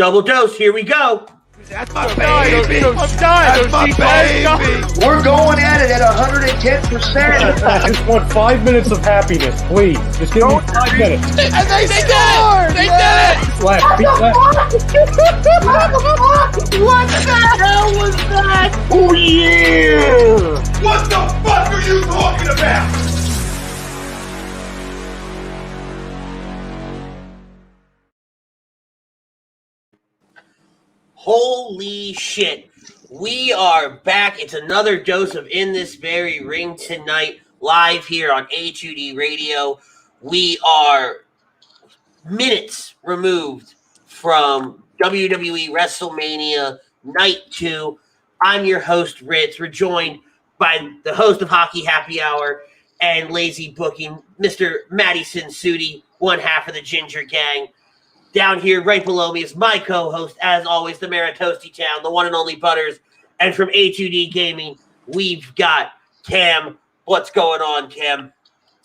Double dose, here we go. That's my baby. That's my baby. We're going at it at 110%. I just want 5 minutes of happiness, please. Just give me 5 minutes. And they scored. They did it. Left, feet left. What the hell was that? Oh, yeah. What the fuck are you talking about? Holy shit. We are back. It's another dose of In This Very Ring tonight, live here on HUD Radio. We are minutes removed from WWE WrestleMania Night 2. I'm your host, Ritz. We're joined by the host of Hockey Happy Hour and Lazy Booking, Mr. Matty Sinsudi, one half of the Ginger Gang. Down here, right below me, is my co-host, as always, the Mayor of Toasty Town, the one and only Butters. And from HUD Gaming, we've got Cam. What's going on, Cam?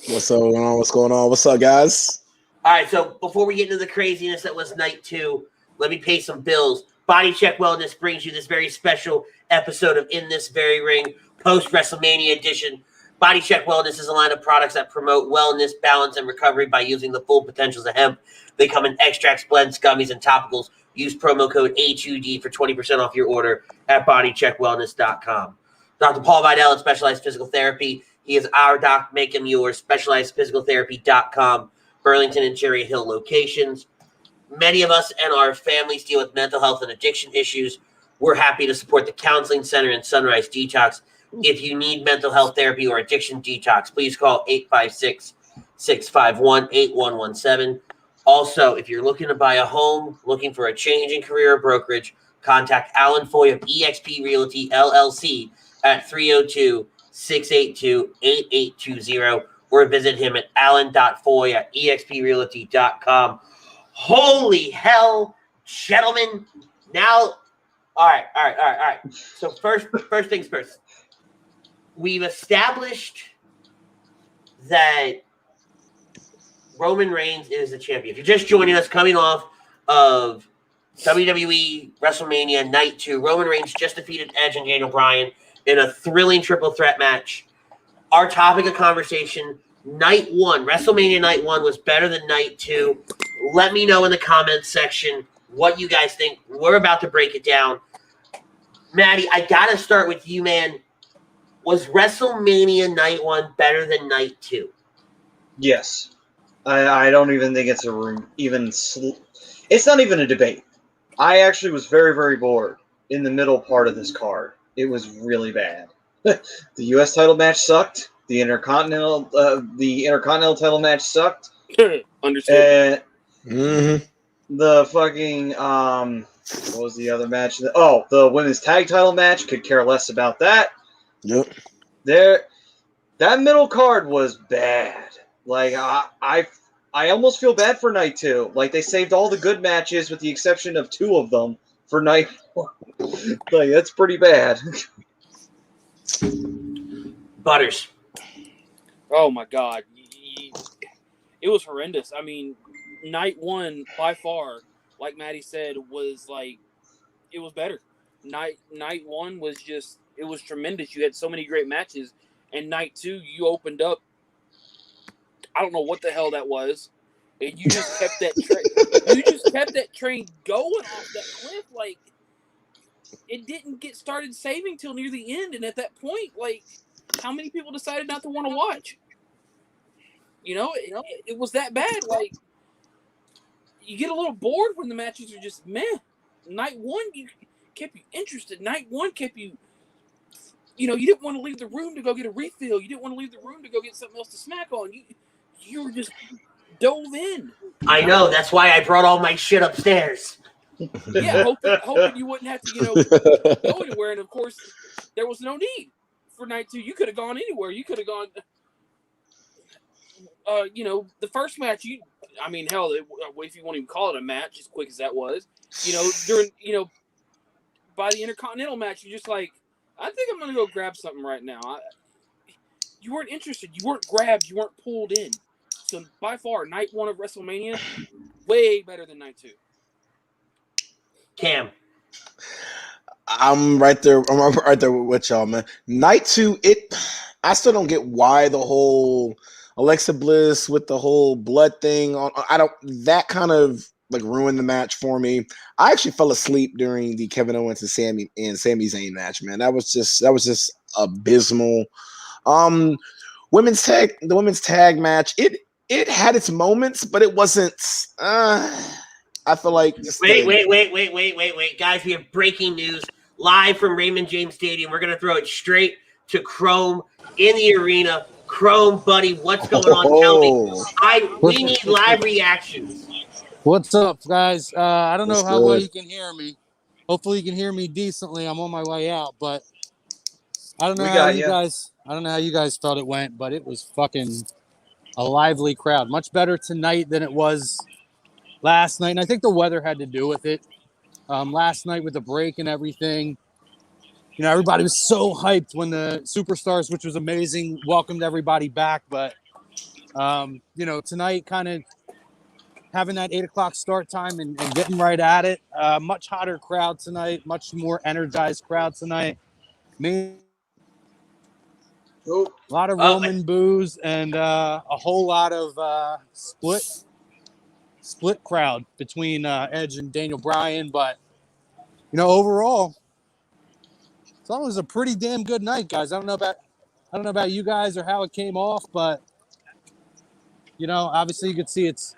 What's going on? What's going on? What's up, guys? All right, so before we get into the craziness that was Night 2, let me pay some bills. Body Check Wellness brings you this very special episode of In This Very Ring, post-WrestleMania edition. Body Check Wellness is a line of products that promote wellness, balance, and recovery by using the full potentials of hemp. They come in extracts, blends, gummies, and topicals. Use promo code HUD for 20% off your order at bodycheckwellness.com. Dr. Paul Vidal at Specialized Physical Therapy. He is our doc. Make him yours. SpecializedPhysicalTherapy.com. Burlington and Cherry Hill locations. Many of us and our families deal with mental health and addiction issues. We're happy to support the Counseling Center and Sunrise Detox. If you need mental health therapy or addiction detox, please call 856-651-8117. Also, if you're looking to buy a home, looking for a change in career or brokerage, contact Alan Foy of eXp Realty, LLC at 302-682-8820 or visit him at alan.foy at exprealty.com. Holy hell, gentlemen. Now, all right. So first things first. We've established that Roman Reigns is the champion. If you're just joining us, coming off of WWE WrestleMania Night 2, Roman Reigns just defeated Edge and Daniel Bryan in a thrilling triple threat match. Our topic of conversation, Night 1, WrestleMania Night 1 was better than Night 2. Let me know in the comments section what you guys think. We're about to break it down. Maddie, I got to start with you, man. Was WrestleMania Night 1 better than Night 2? Yes. I don't even think it's it's not even a debate. I actually was very, very bored in the middle part of this card. It was really bad. The U.S. title match sucked. The Intercontinental title match sucked. Understood. The fucking what was the other match? The women's tag title match. Could care less about that. Yep. That middle card was bad. Like, I almost feel bad for Night 2. Like, they saved all the good matches with the exception of 2 of them for Night 1. Like, that's pretty bad. Butters. Oh, my God. It was horrendous. I mean, Night 1, by far, like Maddie said, was like, it was better. Night 1 was just, it was tremendous. You had so many great matches. And Night 2, you opened up, I don't know what the hell that was. And you just kept that train going off that cliff. Like, it didn't get started saving till near the end. And at that point, like, how many people decided not to want to watch? It was that bad. Like, you get a little bored when the matches are just meh. Night 1 kept you interested. Night 1 kept you, you didn't want to leave the room to go get a refill. You didn't want to leave the room to go get something else to smack on. You were just dove in. I know. That's why I brought all my shit upstairs. Yeah, hoping you wouldn't have to, go anywhere. And, of course, there was no need for Night 2. You could have gone anywhere. You could have gone, the first match, hell, if you want to even call it a match, as quick as that was, by the Intercontinental match, you're just like, I think I'm going to go grab something right now. You weren't interested. You weren't grabbed. You weren't pulled in. So by far, Night 1 of WrestleMania, way better than Night 2. Cam. I'm right there. I'm right there with y'all, man. Night 2, I still don't get why the whole Alexa Bliss with the whole blood thing on. That kind of like ruined the match for me. I actually fell asleep during the Kevin Owens and Sami Zayn match, man. That was just abysmal. The women's tag match, it had its moments, but it wasn't. I feel like Wait, guys! We have breaking news live from Raymond James Stadium. We're gonna throw it straight to Chrome in the arena. Chrome, buddy, what's going on? Tell me. We need live reactions. What's up, guys? I don't know What's how well good? you can hear me. Hopefully, you can hear me decently. I'm on my way out, but I don't know how you guys. I don't know how you guys felt it went, but it was fucking a lively crowd. Much better tonight than it was last night, and I think the weather had to do with it. Last night with the break and everything, you know, everybody was so hyped when the Superstars, which was amazing, welcomed everybody back. But you know, tonight, kind of having that 8 o'clock start time and getting right at it. Much hotter crowd tonight, much more energized crowd tonight. A lot of Roman boos and a whole lot of split crowd between Edge and Daniel Bryan. But you know, overall, it's always a pretty damn good night, guys. I don't know about you guys or how it came off, but you know, obviously you could see it's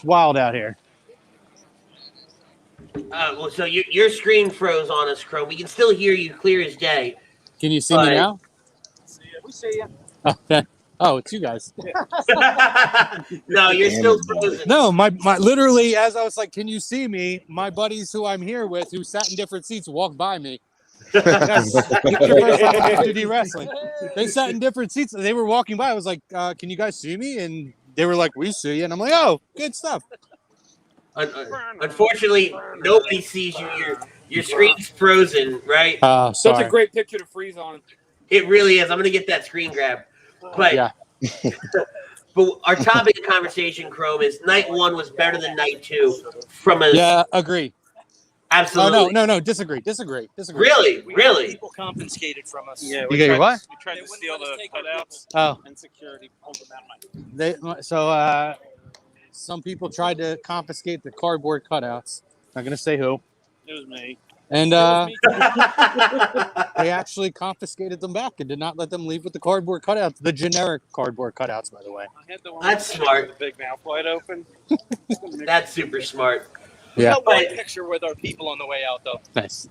wild out here. Well, so your screen froze on us, Chrome. We can still hear you clear as day. Can you see me now? We see you. Okay. Oh, it's you guys. No, you're still frozen. No, my literally, as I was like, can you see me? My buddies who I'm here with, who sat in different seats, walked by me. Yes, it's your first time to do wrestling. They sat in different seats. They were walking by. I was like, can you guys see me? And they were like, we see you. And I'm like, oh, good stuff. Unfortunately, nobody sees you. Your screen's frozen, right? Sorry. Such a great picture to freeze on. It really is. I'm going to get that screen grab. But, yeah. But our topic of conversation, Chrome, is night 1 was better than night 2. Yeah, agree. Absolutely. Oh, no, disagree. Really? People confiscated from us. Yeah, you get what? We tried to steal the cutouts. Oh. And security pulled them out. So some people tried to confiscate the cardboard cutouts. Not going to say who. It was me. And they actually confiscated them back and did not let them leave with the cardboard cutouts, the generic cardboard cutouts, by the way. I had the one That's smart. with the big mouth wide open. That's super smart. We Yeah. got one picture with our people on the way out, though. Nice.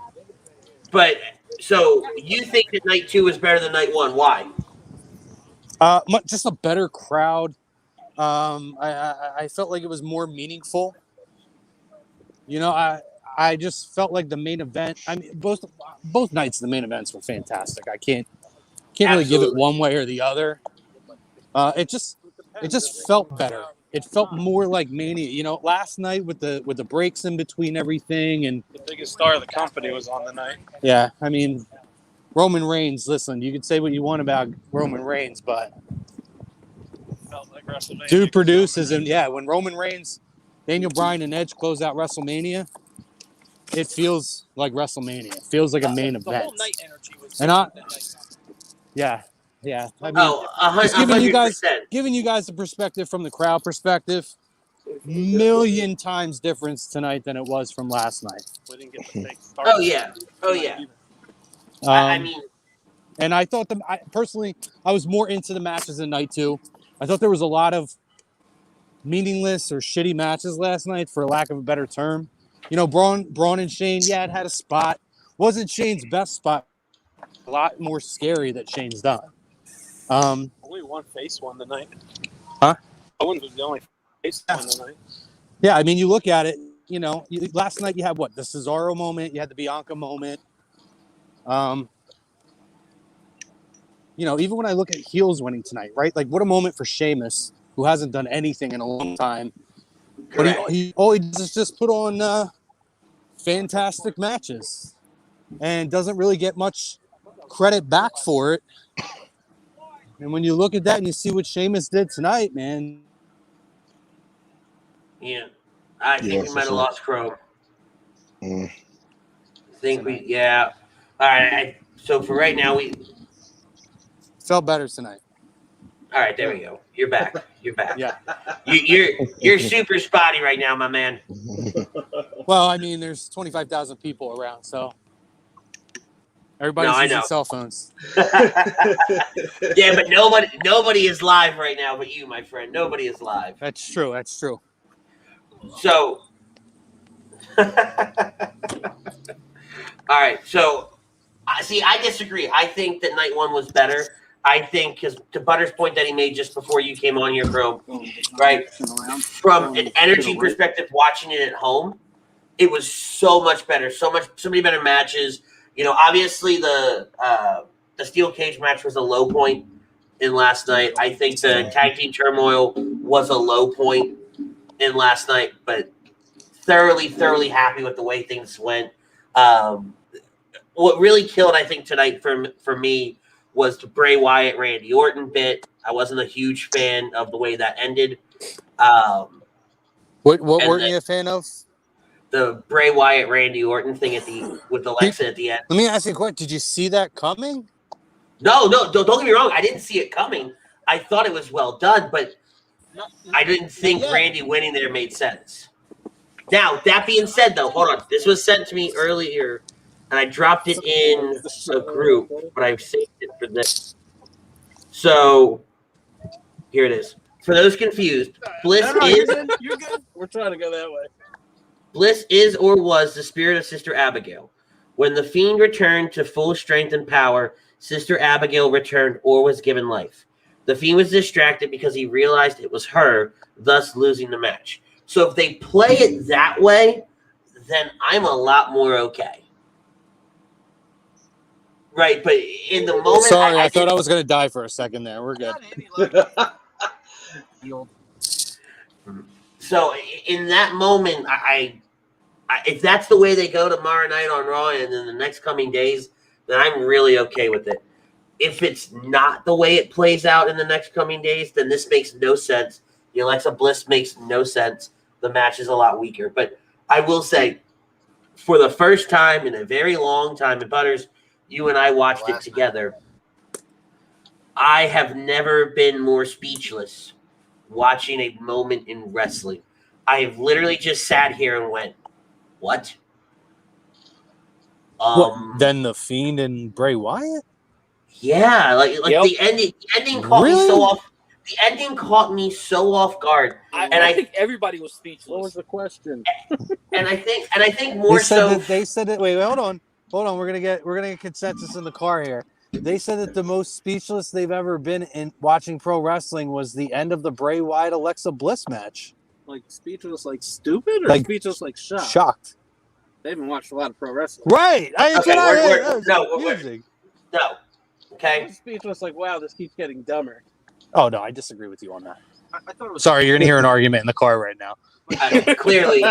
But, so, you think that night 2 was better than night 1. Why? Just a better crowd. I felt like it was more meaningful. You know, I just felt like the main event. I mean, both nights the main events were fantastic. I can't really give it one way or the other. It just felt better. It felt more like Mania. You know, last night with the breaks in between everything, and The biggest star of the company was on the night. yeah, I mean, Roman Reigns. Listen, you can say what you want about Roman Reigns, but Felt like WrestleMania. dude produces, and yeah, when Roman Reigns, Daniel Bryan, and Edge close out WrestleMania, it feels like WrestleMania. It feels like a main The event. whole night energy was And I- different that night. Yeah. I mean, just 100%. giving you guys the perspective from the crowd perspective, million times difference tonight than it was from last night. We didn't get the fake start. Oh, yeah. I mean, And I thought personally, I was more into the matches in night 2. I thought there was a lot of meaningless or shitty matches last night, for lack of a better term. You know, Braun and Shane, yeah, it had a spot. Wasn't Shane's best spot. A lot more scary that Shane's done. Only one face won the night. Huh? Owens was the only face won the night. Yeah, I mean, you look at it, you know, last night you had what? The Cesaro moment. You had the Bianca moment. You know, even when I look at heels winning tonight, right? Like, what a moment for Sheamus, who hasn't done anything in a long time. But all he does is just put on fantastic matches and doesn't really get much credit back for it. And when you look at that and you see what Sheamus did tonight, man. yeah. I think we might have lost Crow. Mm. I think yeah. All right. So for right now, felt better tonight. all right. There we go. You're back. You're back. Yeah. You're super spotty right now, my man. Well, I mean, there's 25,000 people around, so everybody's I using know. cell phones. Yeah, but nobody is live right now but you, my friend. Nobody is live. That's true. That's true. So, all right. So, I disagree. I think that night one was better. I think, because to Butter's point that he made just before you came on here, bro, right? From an energy perspective, watching it at home, it was so much better. So many better matches. You know, obviously the steel cage match was a low point in last night. I think the tag team turmoil was a low point in last night, but thoroughly happy with the way things went. What really killed, I think, tonight for me was the Bray Wyatt Randy Orton bit. I wasn't a huge fan of the way that ended. What weren't you a fan of? The Bray Wyatt Randy Orton thing with Alexa at the end. Let me ask you a question. Did you see that coming? No, don't get me wrong. I didn't see it coming. I thought it was well done, but I didn't think Randy winning there made sense. Now, that being said, though, hold on. This was sent to me earlier, and I dropped it in a group, but I've saved it for this. So, here it is. For those confused, Bliss is... You're good. We're trying to go that way. Bliss is or was the spirit of Sister Abigail. When the Fiend returned to full strength and power, Sister Abigail returned or was given life. The Fiend was distracted because he realized it was her, thus losing the match. So if they play it that way, then I'm a lot more okay. Right, but in the moment... Sorry, I thought I was going to die for a second there. We're good. So in that moment, I if that's the way they go tomorrow night on Raw and in the next coming days, then I'm really okay with it. If it's not the way it plays out in the next coming days, then this makes no sense. The Alexa Bliss makes no sense. The match is a lot weaker. But I will say, for the first time in a very long time, and Butters, you and I watched it together, I have never been more speechless watching a moment in wrestling. I have literally just sat here and went, what? Then the Fiend and Bray Wyatt? Yeah, like the ending caught me so off. The ending caught me so off guard. I think everybody was speechless. What was the question? And I think more they said that. Wait, hold on. We're gonna get consensus in the car here. They said that the most speechless they've ever been in watching pro wrestling was the end of the Bray Wyatt Alexa Bliss match. Like speechless, like stupid, or Like speechless, like shocked? Shocked. They haven't watched a lot of pro wrestling. Right. No. Okay. Speechless, like wow, this keeps getting dumber. Oh no, I disagree with you on that. I thought it was. Sorry, you're gonna hear an argument in the car right now. Clearly.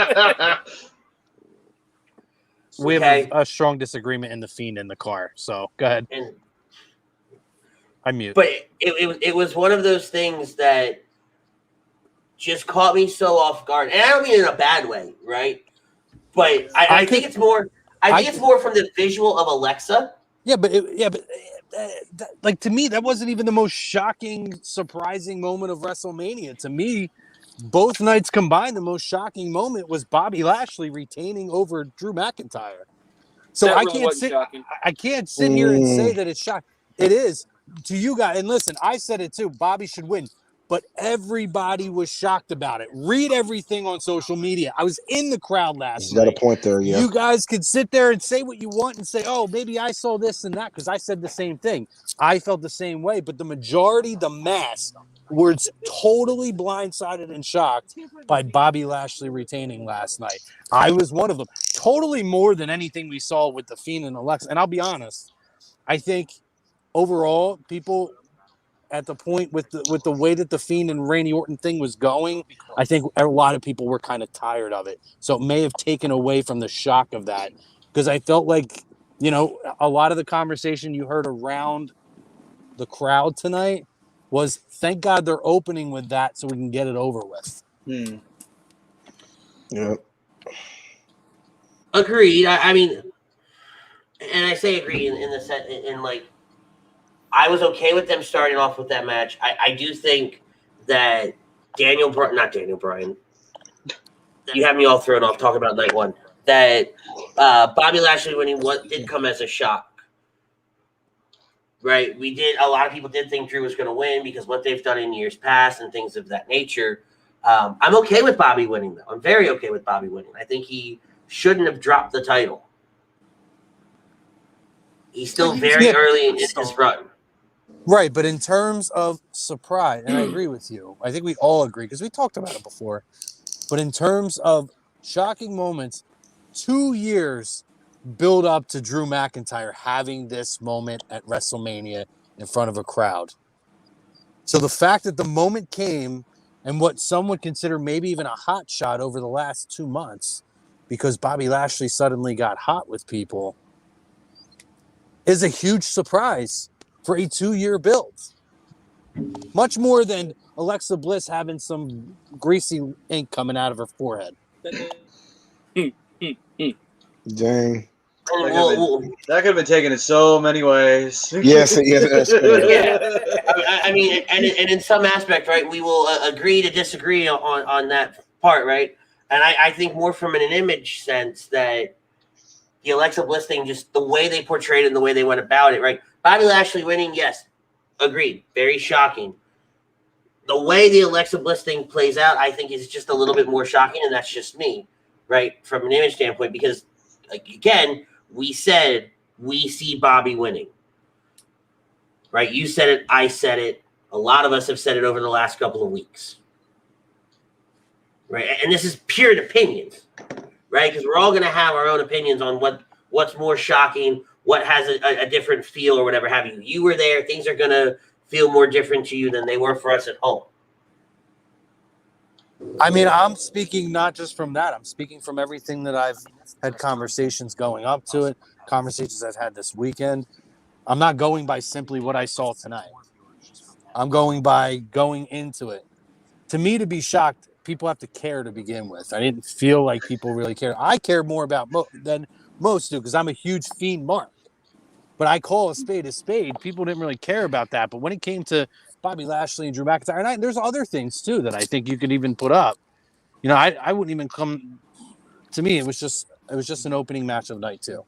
We have a strong disagreement in the Fiend in the car. So go ahead. I mute. But it was one of those things that just caught me so off guard, and I don't mean in a bad way, right? But I think it's more. I think it's more from the visual of Alexa. Yeah, but like to me, that wasn't even the most shocking, surprising moment of WrestleMania. To me, both nights combined, the most shocking moment was Bobby Lashley retaining over Drew McIntyre. So That I really can't wasn't sit. shocking. I can't sit here and say that it's shocking. It is to you guys. And listen, I said it too. Bobby should win. But everybody was shocked about it. Read everything on social media. I was in the crowd last night. You got a point there, yeah. You guys could sit there and say what you want and say, oh, maybe I saw this and that, because I said the same thing. I felt the same way. But the majority, the mass, were totally blindsided and shocked by Bobby Lashley retaining last night. I was one of them. Totally more than anything we saw with the Fiend and Alexa. And I'll be honest, I think overall, people at the point with the way that the Fiend and Randy Orton thing was going, I think a lot of people were kind of tired of it. So it may have taken away from the shock of that, because I felt like, you know, a lot of the conversation you heard around the crowd tonight was, thank God they're opening with that so we can get it over with. Yeah. Agreed. I mean, and I say agreed in the set in like I was okay with them starting off with that match. I do think that not Daniel Bryan. You have me all thrown off talking about night one. That Bobby Lashley winning did come as a shock. Right? A lot of people did think Drew was going to win because what they've done in years past and things of that nature. I'm okay with Bobby winning, though. I'm very okay with Bobby winning. I think he shouldn't have dropped the title. He's still very early in his run. Right, but in terms of surprise, and I agree with you. I think we all agree because we talked about it before. But in terms of shocking moments, 2 years build up to Drew McIntyre having this moment at WrestleMania in front of a crowd. So the fact that the moment came and what some would consider maybe even a hot shot over the last 2 months because Bobby Lashley suddenly got hot with people is a huge surprise for a 2-year build. Much more than Alexa Bliss having some greasy ink coming out of her forehead. Dang. That could have been taken in so many ways. Yes, that's correct. Yeah. I mean, and in some aspect, right, we will agree to disagree on that part, right? And I think more from an image sense that the Alexa Bliss thing, just the way they portrayed it and the way they went about it, right? Bobby Lashley winning, yes, agreed. Very shocking. The way the Alexa Bliss thing plays out, I think, is just a little bit more shocking, and that's just me, right, from an image standpoint, because, like, again, we said we see Bobby winning, right? You said it, I said it. A lot of us have said it over the last couple of weeks, right? And this is pure opinions, right? Because we're all going to have our own opinions on what's more shocking, what has a different feel or whatever have you. You were there. Things are going to feel more different to you than they were for us at home. I mean, I'm speaking not just from that. I'm speaking from everything that I've had conversations going up to it, conversations I've had this weekend. I'm not going by simply what I saw tonight. I'm going by going into it. To me, to be shocked, people have to care to begin with. I didn't feel like people really cared. I care more about than most do because I'm a huge Fiend mark. But I call a spade a spade. People didn't really care about that. But when it came to Bobby Lashley and Drew McIntyre, and there's other things too that I think you could even put up. You know, I wouldn't even come. To me, it was just an opening match of night 2.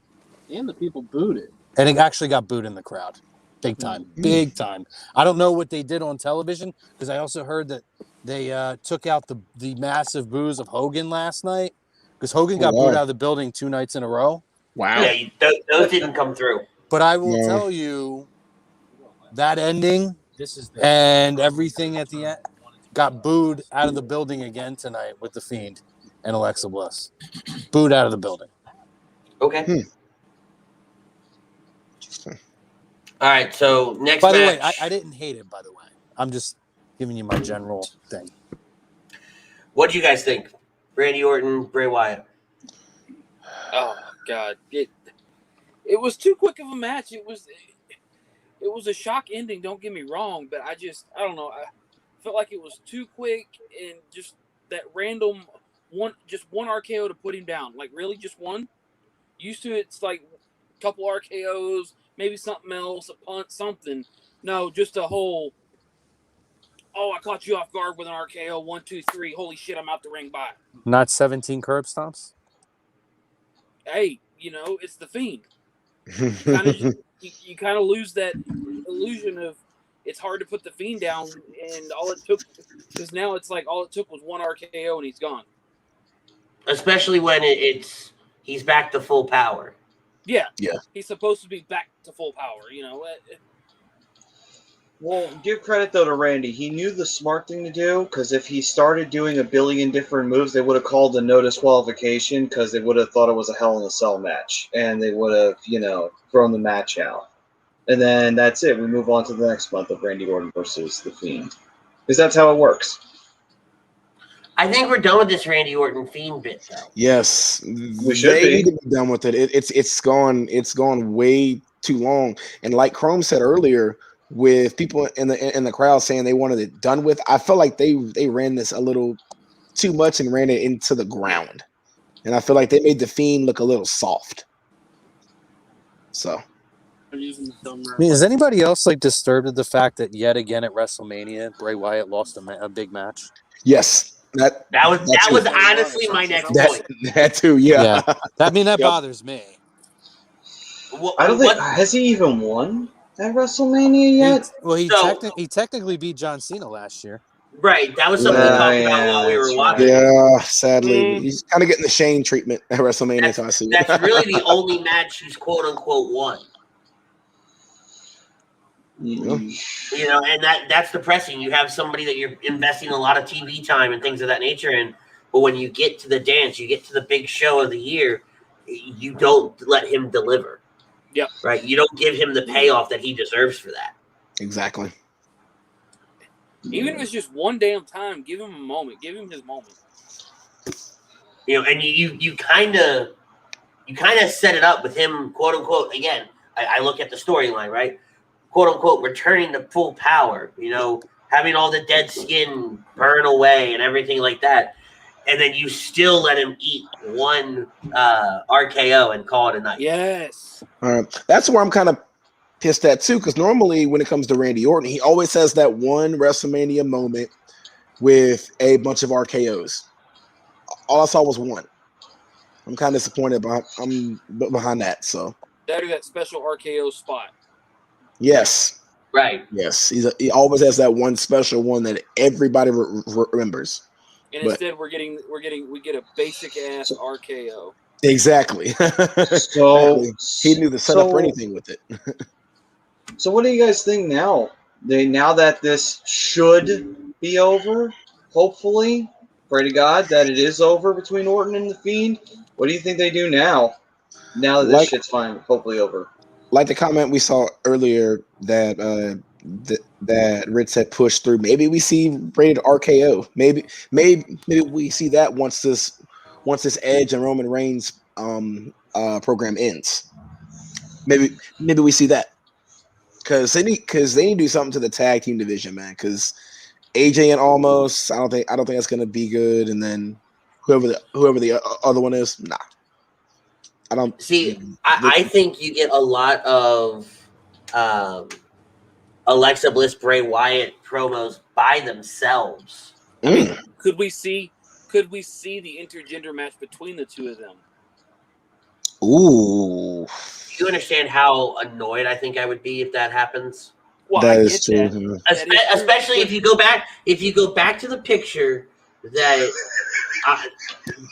And the people booed it. And it actually got booed in the crowd. Big time. Big time. I don't know what they did on television because I also heard that they took out the massive boos of Hogan last night because Hogan got booed out of the building 2 nights in a row. Wow. Yeah, those didn't come through. But I will tell you that ending and everything at the end got booed out of the building again tonight with the Fiend and Alexa Bliss. Booed out of the building. Okay. All right, so next By the match. way, I didn't hate it, by the way. I'm just giving you my general thing. What do you guys think? Randy Orton, Bray Wyatt. Oh God, it was too quick of a match. It was a shock ending. Don't get me wrong, but I don't know. I felt like it was too quick and just that random one RKO to put him down. Like really, just one. Used to it's like a couple RKOs, maybe something else, a punt, something. No, just a whole. Oh, I caught you off guard with an RKO. 1, 2, 3. Holy shit, I'm out the ring by. Not 17 curb stomps? Hey, it's the Fiend. You kind of lose that illusion of it's hard to put the Fiend down, and all it took, because now it's like all it took was one RKO and he's gone. Especially when he's back to full power. Yeah. Yeah. He's supposed to be back to full power, Well, give credit, though, to Randy. He knew the smart thing to do, because if he started doing a billion different moves, they would have called a no disqualification, because they would have thought it was a Hell in a Cell match, and they would have, thrown the match out. And then that's it. We move on to the next month of Randy Orton versus The Fiend. Because that's how it works. I think we're done with this Randy Orton Fiend bit, though. Yes. We should they be. need to be done with it. It's gone way too long. And like Chrome said earlier, with people in the crowd saying they wanted it done with, I felt like they ran this a little too much and ran it into the ground. And I feel like they made the Fiend look a little soft. So. I mean, is anybody else like disturbed at the fact that yet again at WrestleMania, Bray Wyatt lost a big match? Yes. That was honestly my next point. That too, yeah. That bothers me. I don't think has he even won at WrestleMania yet? He technically beat John Cena last year. Right, that was something we talked about while we were watching. Yeah, sadly, he's kind of getting the Shane treatment at WrestleMania. That's really the only match he's quote unquote won. You know, and that's depressing. You have somebody that you're investing a lot of TV time and things of that nature in, but when you get to the dance, you get to the big show of the year, you don't let him deliver. Yep. Right. You don't give him the payoff that he deserves for that. Exactly. Even if it's just one damn time, give him a moment. Give him his moment. You know, and you kind of set it up with him, quote unquote. Again, I look at the storyline, right? Quote unquote, returning to full power. You know, having all the dead skin burn away and everything like that, and then you still let him eat one RKO and call it a night. Yes. All right, that's where I'm kind of pissed at too, because normally when it comes to Randy Orton, he always has that one WrestleMania moment with a bunch of RKOs. All I saw was one. I'm kind of disappointed, but I'm behind that. So that special RKO spot. Yes. Right. Yes. He always has that one special one that everybody remembers. And instead, we get a basic ass RKO. Exactly. So he knew the setup or anything with it. So what do you guys think now? Now that this should be over, hopefully, pray to God that it is over between Orton and the Fiend. What do you think they do now? Now that this shit's finally hopefully over. Like the comment we saw earlier that that Ritz had pushed through. Maybe we see rated RKO. Maybe we see that once this Edge and Roman Reigns program ends. Maybe we see that. Because they need to do something to the tag team division, man. Because AJ and Almost, I don't think that's gonna be good. And then whoever the other one is, nah. I don't see. I think you get a lot of Alexa Bliss, Bray Wyatt promos by themselves. I mean, could we see the intergender match between the two of them? Ooh. You understand how annoyed I think I would be if that happens? Well, that is true. Especially if you go back to the picture that I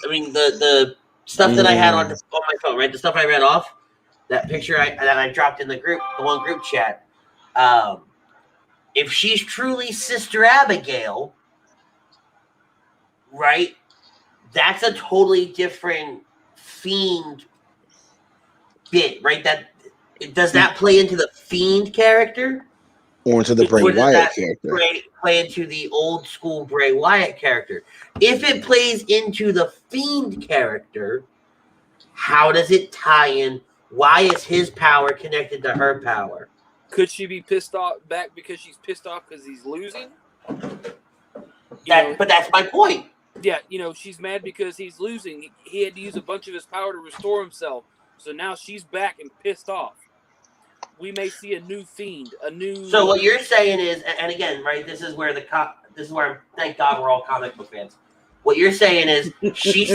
mean the stuff that I had on my phone, right? The stuff I read off, that picture that I dropped in the one group chat. If she's truly Sister Abigail, right? That's a totally different Fiend bit, right? Does that play into the Fiend character? Or into the Bray Wyatt character? Play into the old school Bray Wyatt character. If it plays into the Fiend character, how does it tie in? Why is his power connected to her power? Could she be pissed off back because she's pissed off because he's losing? But that's my point. Yeah, she's mad because he's losing. He had to use a bunch of his power to restore himself. So now she's back and pissed off. We may see a new Fiend, So what you're saying is, and again, right? This is where thank God we're all comic book fans. What you're saying is he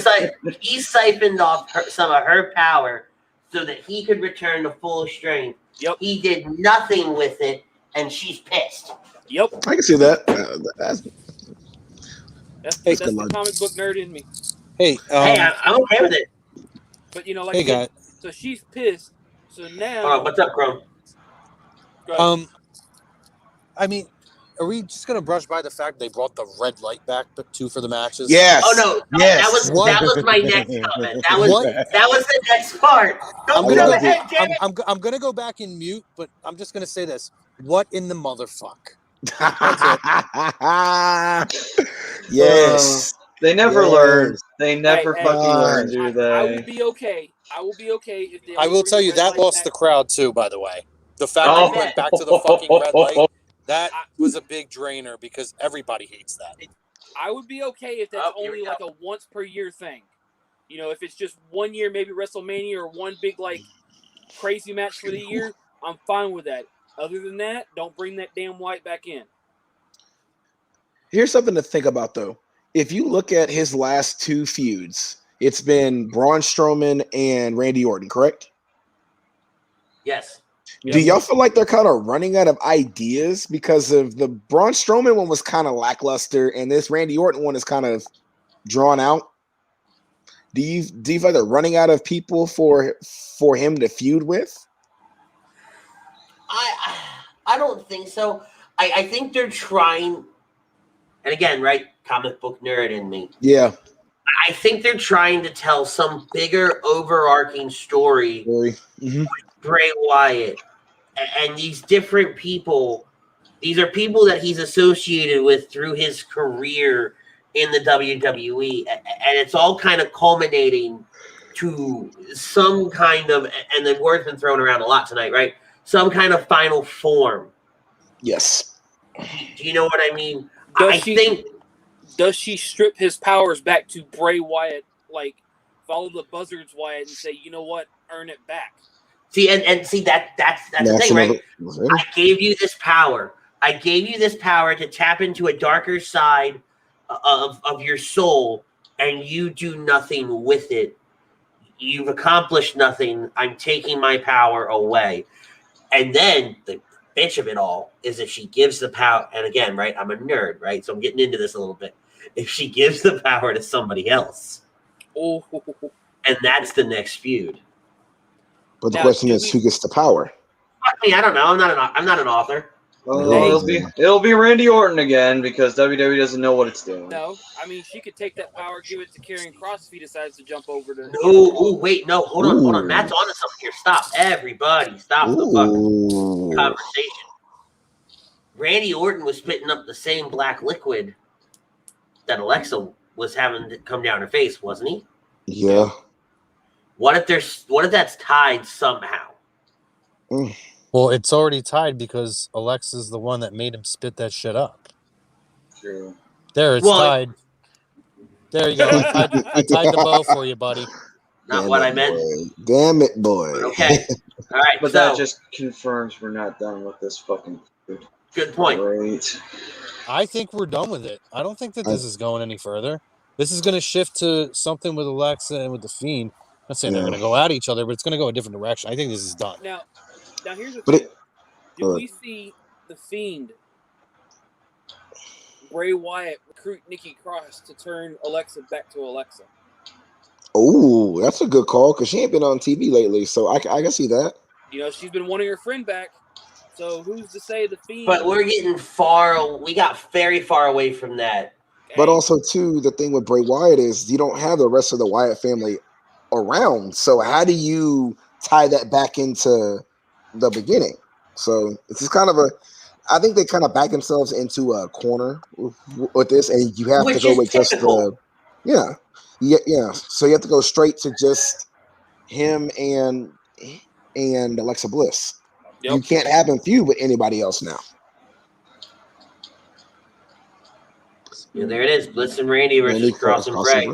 siphoned off some of her power so that he could return to full strength. Yep. He did nothing with it, and she's pissed. Yep. I can see that. That's the comic book nerd in me. Hey, I'm okay with it. But guys. So she's pissed. So now, what's up, Chrome? I mean, are we just gonna brush by the fact they brought the red light back, but two for the matches? Yes. Oh no, yes. That was my next comment. That was the next part. I'm gonna go back in mute, but I'm just gonna say this: what in the motherfuck? Yes. They never learn. They never fucking learn, do they? I will be okay. If they. I will tell you that lost the crowd too. By the way, the fact that we went back to the fucking red light, that was a big drainer because everybody hates that. I would be okay if that's only like a once per year thing. You know, if it's just 1 year, maybe WrestleMania or one big like crazy match for the year, I'm fine with that. Other than that, don't bring that damn White back in. Here's something to think about, though. If you look at his last 2 feuds, it's been Braun Strowman and Randy Orton, correct? Yes. Do y'all feel like they're kind of running out of ideas because of the Braun Strowman one was kind of lackluster, and this Randy Orton one is kind of drawn out? Do you feel like they're running out of people for him to feud with? I don't think so. I think they're trying, and again, right, comic book nerd in me. Yeah. I think they're trying to tell some bigger overarching story with Bray Wyatt. And these different people, these are people that he's associated with through his career in the WWE. And it's all kind of culminating to some kind of, and the word's been thrown around a lot tonight, right? Some kind of final form. Yes. Do you know what I mean? Does she strip his powers back to Bray Wyatt, like follow the buzzards Wyatt and say, you know what, earn it back? See, and see that's the thing, right? I gave you this power. I gave you this power to tap into a darker side of your soul, and you do nothing with it. You've accomplished nothing. I'm taking my power away. And then the bitch of it all is if she gives the power, and again, right, I'm a nerd, right? So I'm getting into this a little bit. If she gives the power to somebody else, and that's the next feud. But the question is, who gets the power? I mean, I don't know. I'm not an author. Well, it'll be Randy Orton again because WWE doesn't know what it's doing. No, I mean she could take that power, give it to Karrion Kross if he decides to jump over to. Wait, no, hold on. Matt's onto something here. Stop, everybody, stop the fucking conversation. Randy Orton was spitting up the same black liquid that Alexa was having to come down her face, wasn't he? Yeah. What if that's tied somehow? Well, it's already tied because Alexa's the one that made him spit that shit up. True. There, it's tied. There you go. I tied the bow for you, buddy. Not what I meant. Damn it, boy. Okay. All right. But that just confirms we're not done with this fucking food. Good point. Great. I think we're done with it. I don't think that this is going any further. This is going to shift to something with Alexa and with the Fiend. I'm not saying they're going to go at each other, but it's going to go a different direction. I think this is done. Now here's the thing. Do we see the Fiend, Bray Wyatt, recruit Nikki Cross to turn Alexa back to Alexa? Oh, that's a good call because she ain't been on TV lately, so I can see that. You know, she's been wanting her friend back. So who's to say the Fiend? But we're getting far. We got very far away from that. Okay. But also, too, the thing with Bray Wyatt is you don't have the rest of the Wyatt family around. So how do you tie that back into the beginning? So it's just kind of I think they kind of back themselves into a corner with this, and you have to go with typical. Just yeah. So you have to go straight to just him and Alexa Bliss. Yep. You can't have him feud with anybody else now. Yeah, there it is. Bliss and Randy versus Cross and Bray.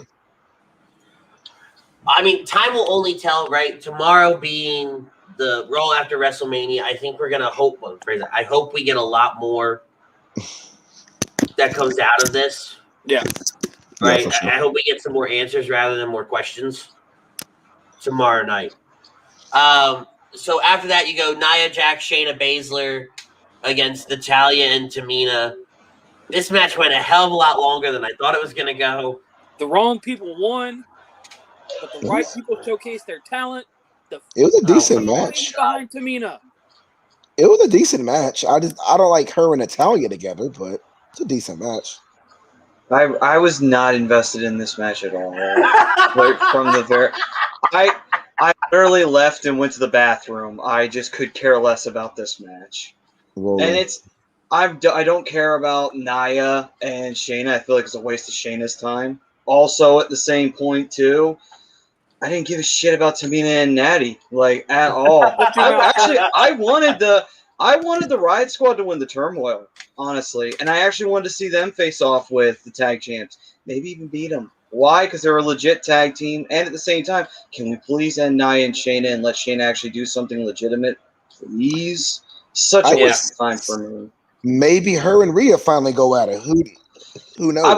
I mean, time will only tell, right? Tomorrow being the Raw after WrestleMania, I think we're going to hope, I hope we get a lot more that comes out of this. Yeah. Right? Yeah, sure. I hope we get some more answers rather than more questions tomorrow night. So after that, you go Nia Jax, Shayna Baszler against Natalya and Tamina. This match went a hell of a lot longer than I thought it was going to go. The wrong people won, but the right people showcased their talent. It was a decent match. Behind Tamina. It was a decent match. I don't like her and Natalya together, but it's a decent match. I was not invested in this match at all. Right from the very, I literally left and went to the bathroom. I just could care less about this match. Whoa. And I don't care about Nia and Shayna. I feel like it's a waste of Shayna's time. Also, at the same point too, I didn't give a shit about Tamina and Natty at all. I wanted the Riot Squad to win the turmoil, honestly, and I actually wanted to see them face off with the tag champs, maybe even beat them. Why? Because they're a legit tag team, and at the same time, can we please end Nia and Shayna and let Shayna actually do something legitimate? Please. Such a waste of time for me. Maybe her and Rhea finally go at it. Who knows? I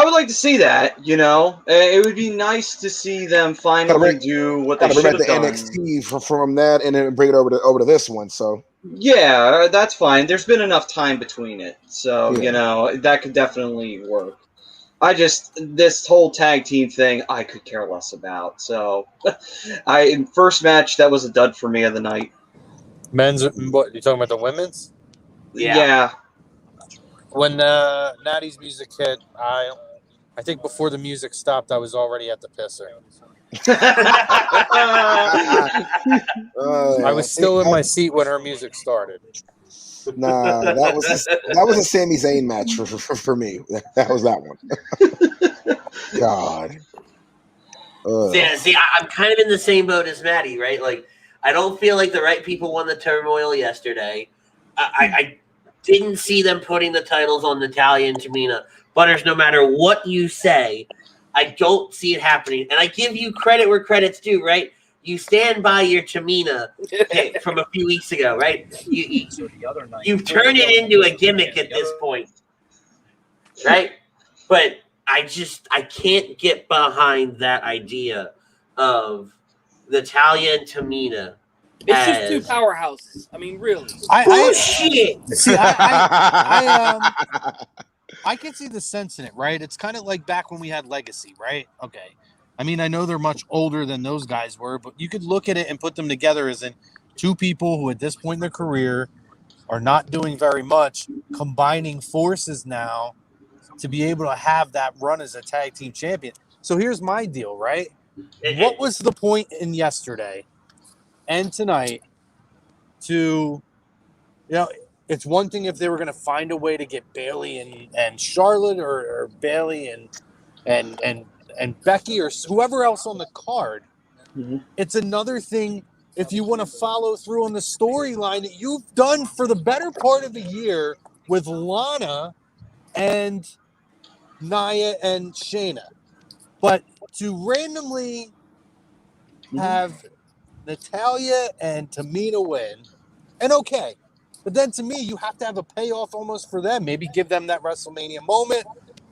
would like to see that. You know, it would be nice to see them finally do what they should have done. NXT from that, and then bring it over to this one. So yeah, that's fine. There's been enough time between it, so you know that could definitely work. This whole tag team thing, I could care less about. So, first match, that was a dud for me of the night. Men's, what, you talking about the women's? Yeah. When Natty's music hit, I think before the music stopped, I was already at the pisser. I was still in my seat when her music started. Nah, that was a Sami Zayn match for me. That was that one. God. Yeah, see, I'm kind of in the same boat as Maddie, right? Like, I don't feel like the right people won the turmoil yesterday. I didn't see them putting the titles on Natalya and Tamina. Butters, no matter what you say, I don't see it happening. And I give you credit where credit's due, right? You stand by your Tamina from a few weeks ago, right? You've turned it into a gimmick at this point, right? But I can't get behind that idea of Natalya and Tamina. It's just two powerhouses. I mean, really. Bullshit. I can see the sense in it, right? It's kind of like back when we had Legacy, right? Okay. I mean, I know they're much older than those guys were, but you could look at it and put them together as in two people who at this point in their career are not doing very much, combining forces now to be able to have that run as a tag team champion. So here's my deal, right? What was the point in yesterday and tonight to, it's one thing if they were going to find a way to get Bayley and Charlotte or Bayley and Becky or whoever else on the card. Mm-hmm. It's another thing if you want to follow through on the storyline that you've done for the better part of the year with Lana and Nia and Shayna. But to randomly have Natalya and Tamina win, and okay, but then to me, you have to have a payoff almost for them. Maybe give them that WrestleMania moment.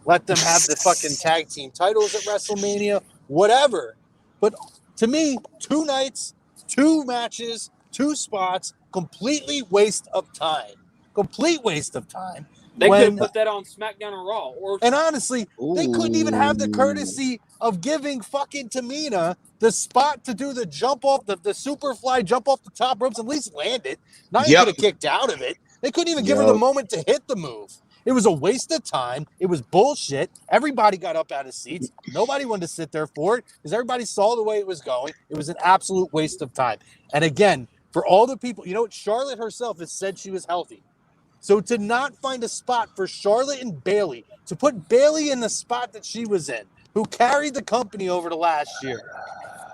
Let them have the fucking tag team titles at WrestleMania, whatever. But to me, 2 nights, 2 matches, 2 spots, completely waste of time. Complete waste of time. They could have put that on SmackDown or Raw. And honestly, they couldn't even have the courtesy of giving fucking Tamina the spot to do the jump off, the Superfly jump off the top ropes, at least land it. Not even get kicked out of it. They couldn't even give her the moment to hit the move. It was a waste of time. It was bullshit. Everybody got up out of seats. Nobody wanted to sit there for it because everybody saw the way it was going. It was an absolute waste of time. And again, for all the people, Charlotte herself has said she was healthy. So to not find a spot for Charlotte and Bayley, to put Bayley in the spot that she was in, who carried the company over the last year,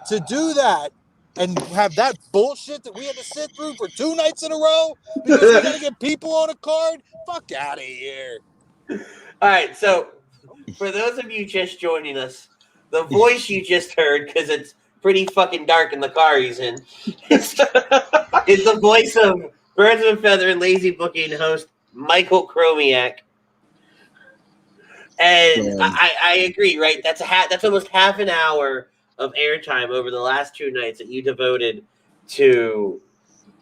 to do that and have that bullshit that we had to sit through for 2 nights in a row because we got to get people on a card, fuck out of here. All right, so for those of you just joining us, the voice you just heard, because it's pretty fucking dark in the car he's in, is the voice of Birds of a Feather and Lazy Booking host Michael Chromiak. And I agree, right? That's almost half an hour of airtime over the last 2 nights that you devoted to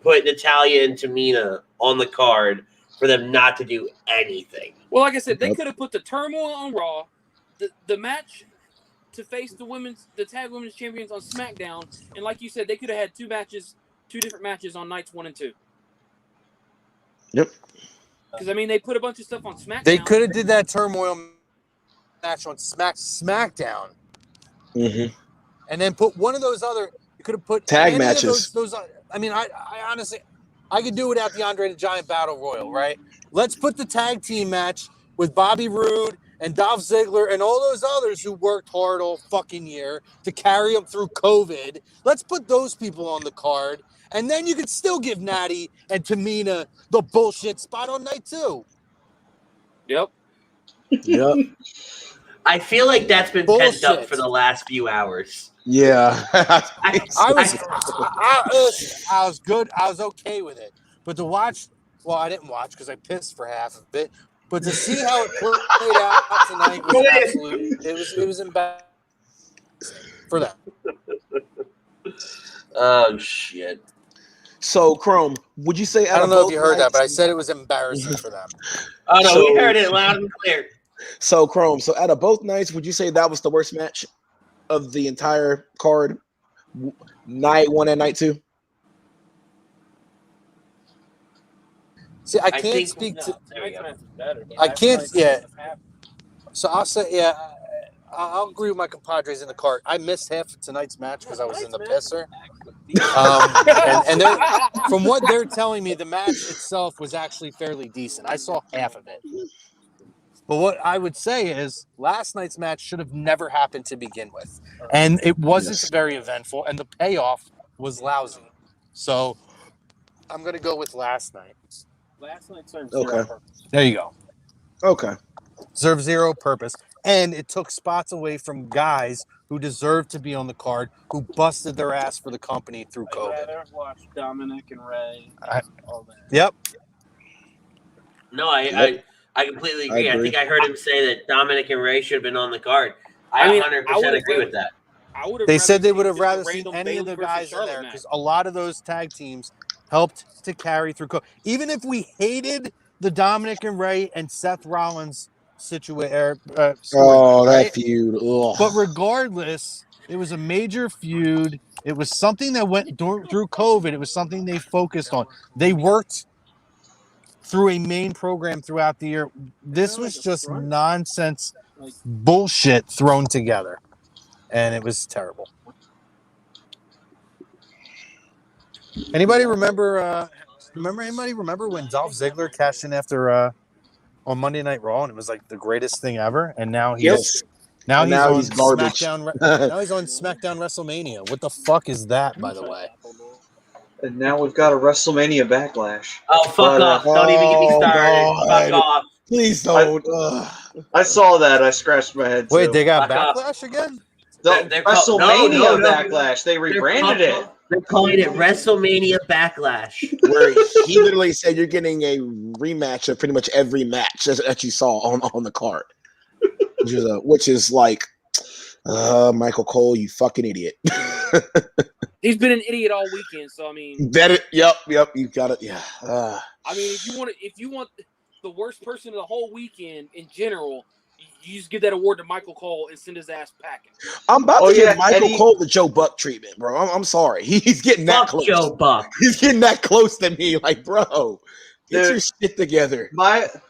put Natalya and Tamina on the card for them not to do anything. Well, like I said, they could have put the turmoil on Raw, the match to face the tag women's champions on SmackDown, and like you said, they could have had 2 different matches on nights 1 and 2. Yep. Because they put a bunch of stuff on SmackDown. They could have did that turmoil match on SmackDown. Mm-hmm. And then put one of those other. You could have put tag matches. I honestly, I could do without the Andre the Giant Battle Royal, right? Let's put the tag team match with Bobby Roode and Dolph Ziggler and all those others who worked hard all fucking year to carry them through COVID. Let's put those people on the card, and then you could still give Natty and Tamina the bullshit spot on night 2. Yep. Yep. I feel like that's been pent up Bullshit. for the last few hours. Yeah. I was good. I was okay with it. But to watch, well, I didn't watch because I pissed for half of it. But to see how it played out tonight was absolute. It was embarrassing for them. Oh shit! So, Chrome, would you say? I don't know if you heard that, but I said it was embarrassing for them. Oh no, So- we heard it loud and clear. So, Chrome. So, out of both nights, would you say that was the worst match of the entire card? Night 1 and night 2. See, I I can't think- speak to. There we go. I can't. Yeah. So I'll say, yeah, I'll agree with my compadres in the cart. I missed half of tonight's match because I was in the pisser. And from what they're telling me, the match itself was actually fairly decent. I saw half of it. But what I would say is last night's match should have never happened to begin with. And it wasn't very eventful, and the payoff was lousy. So I'm going to go with last night. Last night served Okay. zero purpose. There you go. Okay. Served zero purpose. And it took spots away from guys who deserved to be on the card, who busted their ass for the company through I'd COVID. rather watch Dominic and Ray. All that. Yep. No, I completely agree. I agree. think I heard him say that Dominic and Ray should have been on the card. I 100% agree with that. I would have. They said they would have seen rather the seen Randall any of Bailey the versus guys in Charlotte there match. because a lot of those tag teams helped to carry through COVID. Even if we hated the Dominic and Ray and Seth Rollins situation, Oh, that right? feud. Ugh. But regardless, it was a major feud. It was something that went through COVID. It was something they focused on. They worked through a main program throughout the year. This was just nonsense bullshit thrown together. And it was terrible. Anybody remember when Dolph Ziggler cashed in after on Monday Night Raw and it was like the greatest thing ever? And now he's And now on he's garbage. now he's on SmackDown WrestleMania. What the fuck is that, by the way? And now we've got a WrestleMania backlash. Oh, fuck off. Don't even get me started. Fuck off. Please don't. Ugh. I saw that. I scratched my head. Wait, too. they got Fuck off. Backlash again? The they're called- WrestleMania no. backlash. They rebranded it. They're calling it WrestleMania Backlash. Where he literally said you're getting a rematch of pretty much every match that you saw on the card, which is like, Michael Cole, you fucking idiot. He's been an idiot all weekend. So I mean, Yep, you got it. Yeah. I mean, if you want the worst person of the whole weekend in general, you just give that award to Michael Cole and send his ass packing. I'm about to give Michael Eddie. Cole the Joe Buck treatment, bro. I'm sorry. He's getting that Fuck close. Joe Buck. He's getting that close to me. Like, bro, get Dude. your shit together.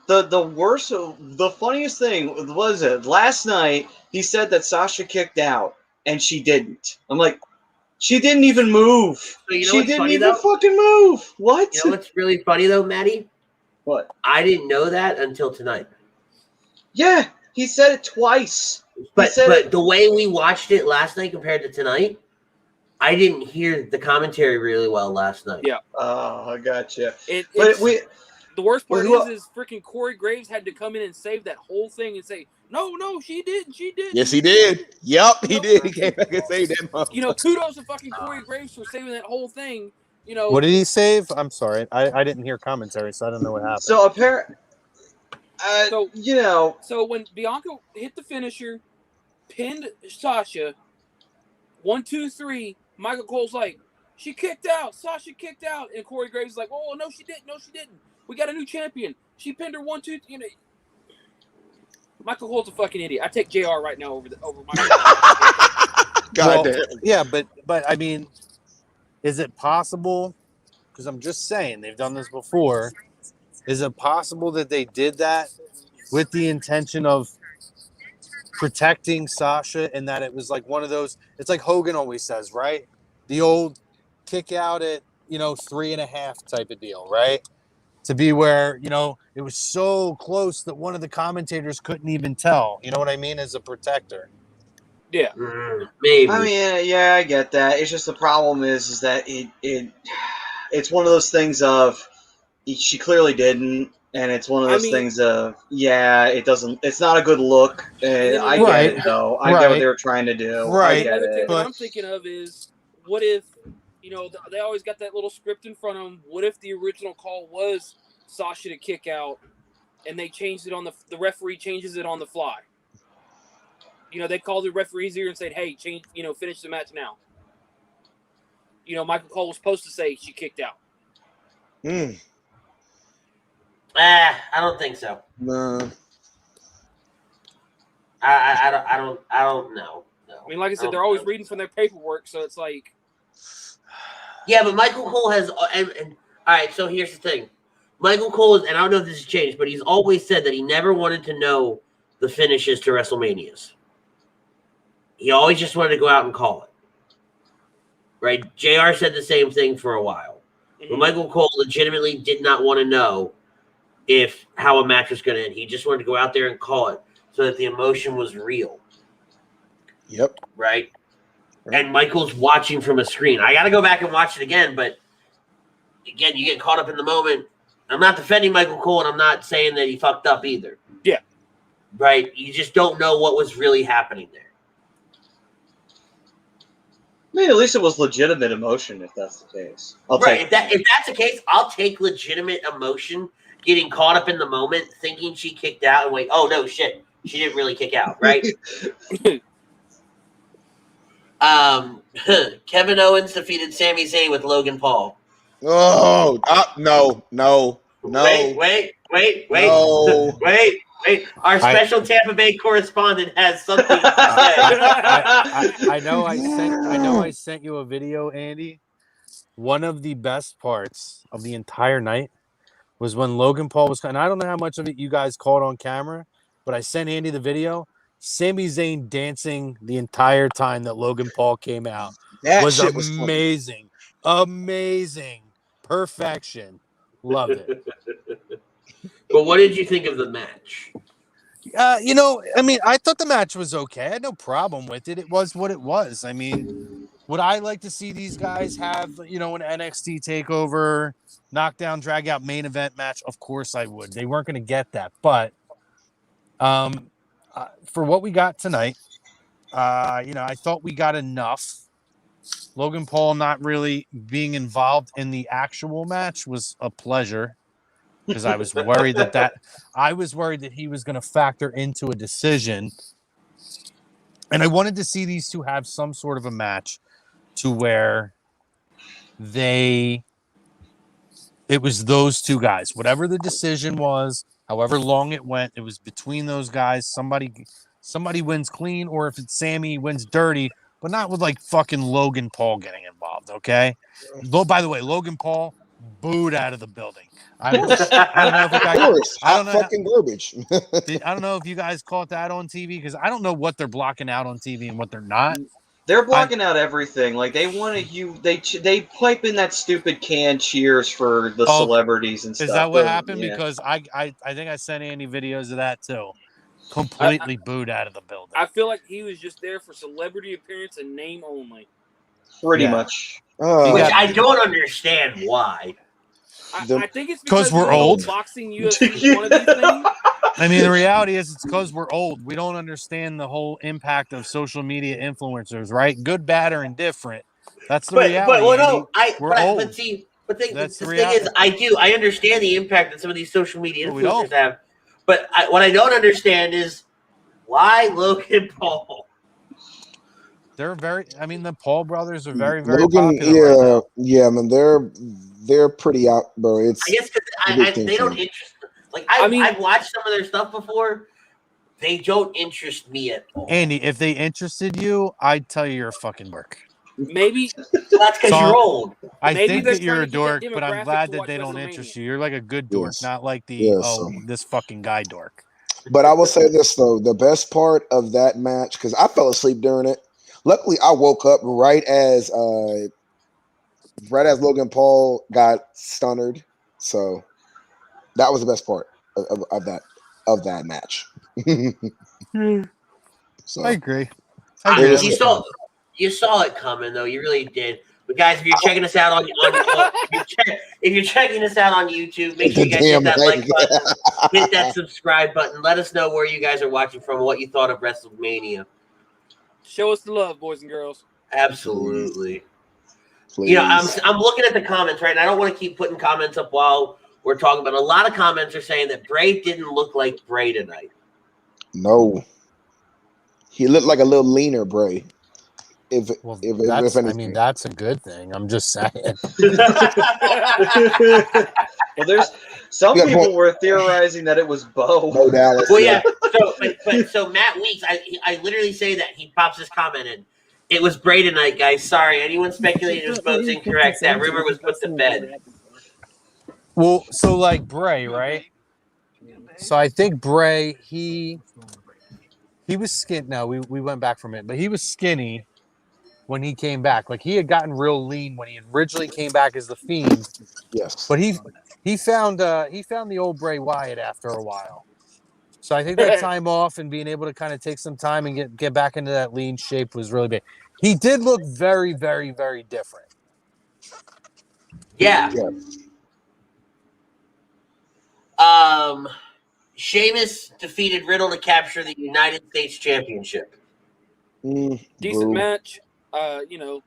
The funniest thing was it last night. He said that Sasha kicked out and she didn't. I'm like, she didn't even move. So you know She what's didn't funny, even though? fucking move. What? You know what's really funny, though, Maddie? What? I didn't know that until tonight. Yeah, he said it twice. But said it- the way we watched it last night compared to tonight, I didn't hear the commentary really well last night. Yeah. Oh, I gotcha. The worst part Well, is freaking Corey Graves had to come in and save that whole thing and say, no, she didn't. Yes, he did. Yep, he did. He came back and saved that. You know, kudos to fucking Corey Graves for saving that whole thing. You know, What did he save? I'm sorry. I didn't hear commentary, so I don't know what happened. So apparently, So- you know, So when Bianca hit the finisher, pinned Sasha, 1, 2, 3, Michael Cole's like, she kicked out. Sasha kicked out. And Corey Graves is like, oh, no, she didn't. No, she didn't. We got a new champion. She pinned her 1, 2, you know. Michael Cole's a fucking idiot. I take JR right now over Michael Cole. God damn. Yeah, but I mean, is it possible? Because I'm just saying they've done this before. Is it possible that they did that with the intention of protecting Sasha, and that it was like one of those? It's like Hogan always says, right? The old kick out at 3.5 type of deal, right? To be where it was so close that one of the commentators couldn't even tell. You know what I mean? As a protector. Yeah. Maybe. I mean, yeah, I get that. It's just the problem is that it's one of those things of she clearly didn't, And it's one of those things of, it's not a good look. I get it, though. I get what they were trying to do. I get it. What I'm thinking of is, what if, they always got that little script in front of them. What if the original call was Sasha to kick out, and they changed it on the referee changes it on the fly? They called the referee's ear and said, hey, change, finish the match now. Michael Cole was supposed to say she kicked out. I don't think so. No. I don't know. No. I mean, like I said, they're always reading from their paperwork, so it's like. Yeah, but Michael Cole has, and all right. So here's the thing, Michael Cole is, and I don't know if this has changed, but he's always said that he never wanted to know the finishes to WrestleManias. He always just wanted to go out and call it. Right? JR said the same thing for a while, but Michael Cole legitimately did not want to know how a match was going to end. He just wanted to go out there and call it so that the emotion was real. Yep. Right? And Michael's watching from a screen. I got to go back and watch it again, but again, you get caught up in the moment. I'm not defending Michael Cole, and I'm not saying that he fucked up either. Yeah. Right? You just don't know what was really happening there. I mean, at least it was legitimate emotion, if that's the case. If that's the case, I'll take legitimate emotion, getting caught up in the moment, thinking she kicked out, and wait, oh no, shit, she didn't really kick out, right? Kevin Owens defeated Sami Zayn with Logan Paul. Oh, no. Wait. No. Wait. Our special Tampa Bay correspondent has something to say. I know I sent you a video, Andy. One of the best parts of the entire night was when Logan Paul was, and I don't know how much of it you guys caught on camera, but I sent Andy the video. Sami Zayn dancing the entire time that Logan Paul came out was amazing. Amazing. Perfection. Loved it. But what did you think of the match? I thought the match was okay. I had no problem with it. It was what it was. I mean, would I like to see these guys have, an NXT takeover, knockdown, drag out main event match? Of course I would. They weren't going to get that. But for what we got tonight, I thought we got enough. Logan Paul not really being involved in the actual match was a pleasure. Because I was worried that he was going to factor into a decision, and I wanted to see these two have some sort of a match to where it was those two guys. Whatever the decision was, however long it went, it was between those guys. Somebody wins clean, or if it's Sami, wins dirty, but not with like fucking Logan Paul getting involved. Okay. By the way, Logan Paul booed out of the building. I don't know if you guys, garbage. I don't know if you guys caught that on TV, because I don't know what they're blocking out on TV and what they're not. They're blocking out everything. Like they wanted you. They pipe in that stupid canned cheers for the celebrities and stuff. Is that what happened? Yeah. Because I think I sent Andy videos of that too. Completely booed out of the building. I feel like he was just there for celebrity appearance and name only. Pretty much. Which I don't understand why. I think it's because we're old. Boxing UFC is one of these things. I mean, the reality is it's because we're old. We don't understand the whole impact of social media influencers, right? Good, bad, or indifferent. That's the reality. The thing is, I understand the impact that some of these social media influencers have. But what I don't understand is why Logan Paul. The Paul brothers are very, very popular. Yeah, man, they're pretty out, bro. I guess because they don't interest. Like I've watched some of their stuff before. They don't interest me at all. Andy, if they interested you, I'd tell you you're a fucking dork. Maybe that's because you're old. I think that you're a dork, but I'm glad that they don't interest you. You're like a good dork, not like this fucking guy dork. But I will say this though: the best part of that match, because I fell asleep during it. Luckily, I woke up right as Logan Paul got stunned. So that was the best part of that match. So I agree. You saw it coming though. You really did. But guys, if you're checking us out on if you're checking us out on YouTube, make sure you guys hit that like button, hit that subscribe button. Let us know where you guys are watching from, what you thought of WrestleMania. Show us the love, boys and girls. Absolutely. Please. You know, I'm looking at the comments, right? And I don't want to keep putting comments up while we're talking, but a lot of comments are saying that Bray didn't look like Bray tonight. No. He looked like a little leaner Bray. If anything. That's a good thing. I'm just saying. Well, there's some people were theorizing that it was Bo. Bo Dallas. Well, yeah. So Matt Weeks, I literally say that he pops this comment in. It was Bray tonight, guys. Sorry, anyone speculated it was both incorrect. That rumor was put to bed. Well, so like Bray, right? So I think Bray, he was skinny. No, we went back from it, but he was skinny when he came back. Like he had gotten real lean when he originally came back as the Fiend. Yes. But he found the old Bray Wyatt after a while. So I think that time off and being able to kind of take some time and get back into that lean shape was really big. He did look very, very, very different. Yeah. Sheamus defeated Riddle to capture the United States Championship. Decent match. You know,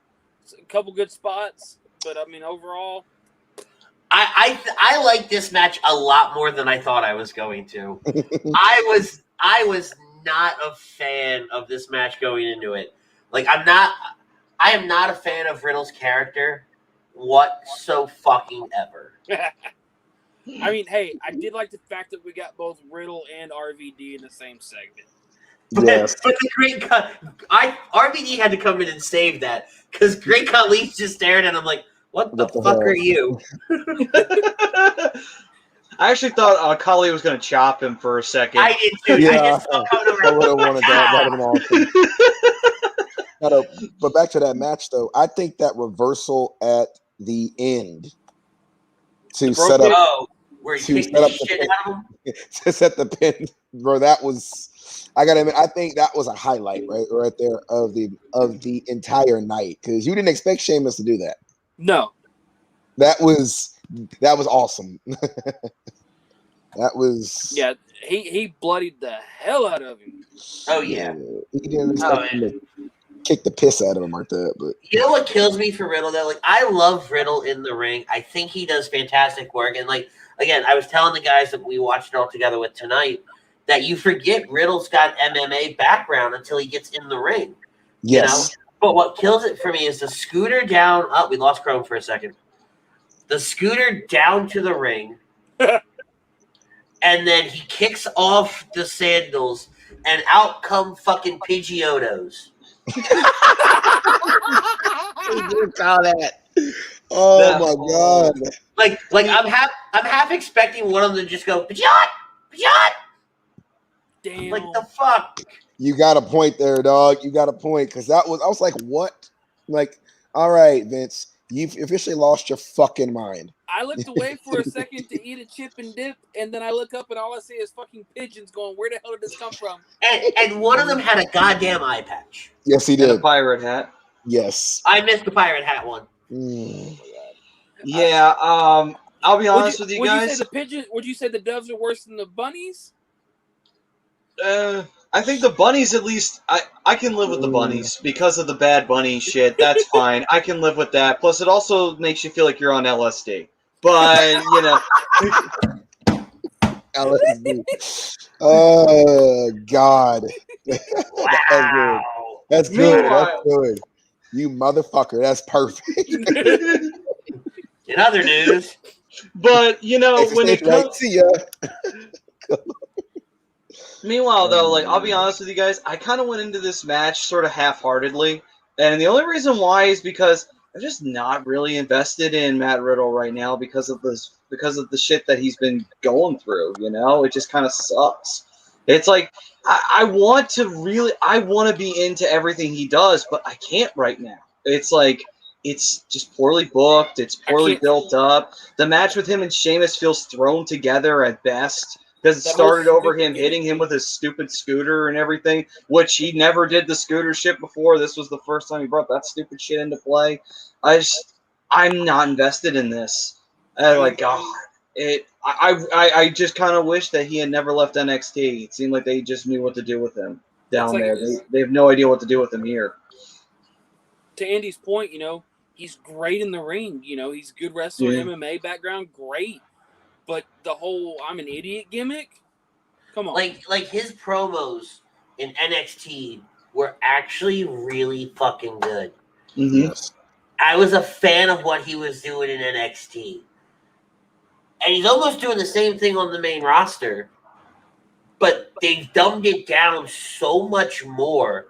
a couple good spots, but I mean overall, I like this match a lot more than I thought I was going to. I was not a fan of this match going into it. Like I am not a fan of Riddle's character whatsoever. I mean, hey, I did like the fact that we got both Riddle and RVD in the same segment. Yes. But the Great RVD had to come in and save that because Great Khali's just stared at him like, what the fuck are you? I actually thought Khali was going to chop him for a second. I did too. Yeah, I just saw coming over. I would have wanted that. That would have been awesome. But back to that match, though. I think that reversal at the end to set up to set the pin, bro. That was. I gotta admit, I think that was a highlight right there of the entire night because you didn't expect Sheamus to do that. No, that was awesome. That was He bloodied the hell out of him. Oh yeah, he didn't expect him to kick the piss out of him like that. But you know what kills me for Riddle though? Like I love Riddle in the ring. I think he does fantastic work. And like again, I was telling the guys that we watched it all together with tonight. That you forget Riddle's got MMA background until he gets in the ring. Yes. You know? But what kills it for me is the scooter down. Oh, we lost Chrome for a second. The scooter down to the ring. And then he kicks off the sandals and out come fucking Pidgeotos. You call that. Oh That's my god. Like I'm half expecting one of them to just go, Pidgeot! Pidgeot! Damn. Like the fuck. You got a point there, dog. You got a point because I was like, what? Like, all right, Vince, you've officially lost your fucking mind. I looked away for a second to eat a chip and dip, and then I look up and all I see is fucking pigeons going, where the hell did this come from? And one of them had a goddamn eye patch. Yes, he And a did. pirate hat. Yes. I missed the pirate hat one. Yeah, I'll be honest with you would guys. You say the pigeon? Would you say the doves are worse than the bunnies? I think the bunnies, at least, I can live with the bunnies because of the Bad Bunny shit. That's fine. I can live with that. Plus, it also makes you feel like you're on LSD. But, you know. LSD. Oh, God. Wow. That's good. That's good. You motherfucker. That's perfect. In other news. But, you know, when it comes... See ya. Meanwhile, though, like, I'll be honest with you guys, I kind of went into this match sort of half-heartedly. And the only reason why is because I'm just not really invested in Matt Riddle right now because of the shit that he's been going through, you know? It just kind of sucks. It's like, I want to be into everything he does, but I can't right now. It's like, it's just poorly booked. It's poorly built up. The match with him and Sheamus feels thrown together at best. Because it That started whole over him stupid hitting him with his stupid scooter and everything, which he never did the scooter shit before. This was the first time he brought that stupid shit into play. I'm not invested in this. I just kind of wish that he had never left NXT. It seemed like they just knew what to do with him down like there. They have no idea what to do with him here. To Andy's point, he's great in the ring. He's a good wrestler, MMA background, great. But the whole "I'm an idiot" gimmick, come on. Like his promos in NXT were actually really fucking good. Mm-hmm. Yes. I was a fan of what he was doing in NXT. And he's almost doing the same thing on the main roster. But they've dumbed it down so much more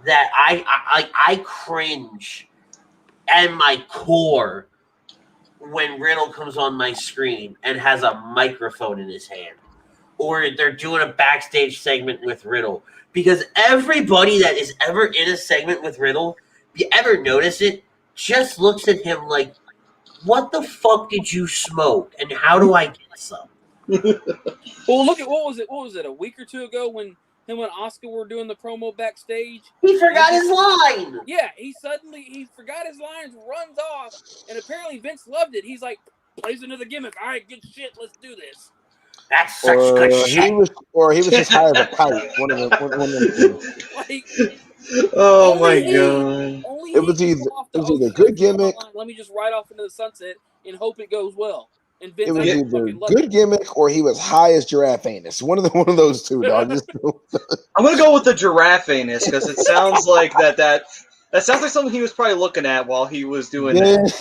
that I cringe at my core when Riddle comes on my screen and has a microphone in his hand. Or they're doing a backstage segment with Riddle. Because everybody that is ever in a segment with Riddle, if you ever notice it, just looks at him like, what the fuck did you smoke? And how do I get some? Well, look at what was it a week or two ago when him and Oscar were doing the promo backstage? He forgot his line. Yeah, he forgot his lines, runs off, and apparently Vince loved it. He's like, plays another gimmick. All right, good shit, let's do this. That's such good shit. He was just high as a kite. One of them. Like, Oh my god! It was either good gimmick. Let me just ride off into the sunset and hope it goes well. And Vince It was either fucking good gimmick or he was high as giraffe anus. One of those two, dog. I'm gonna go with the giraffe anus because it sounds like that sounds like something he was probably looking at while he was doing that.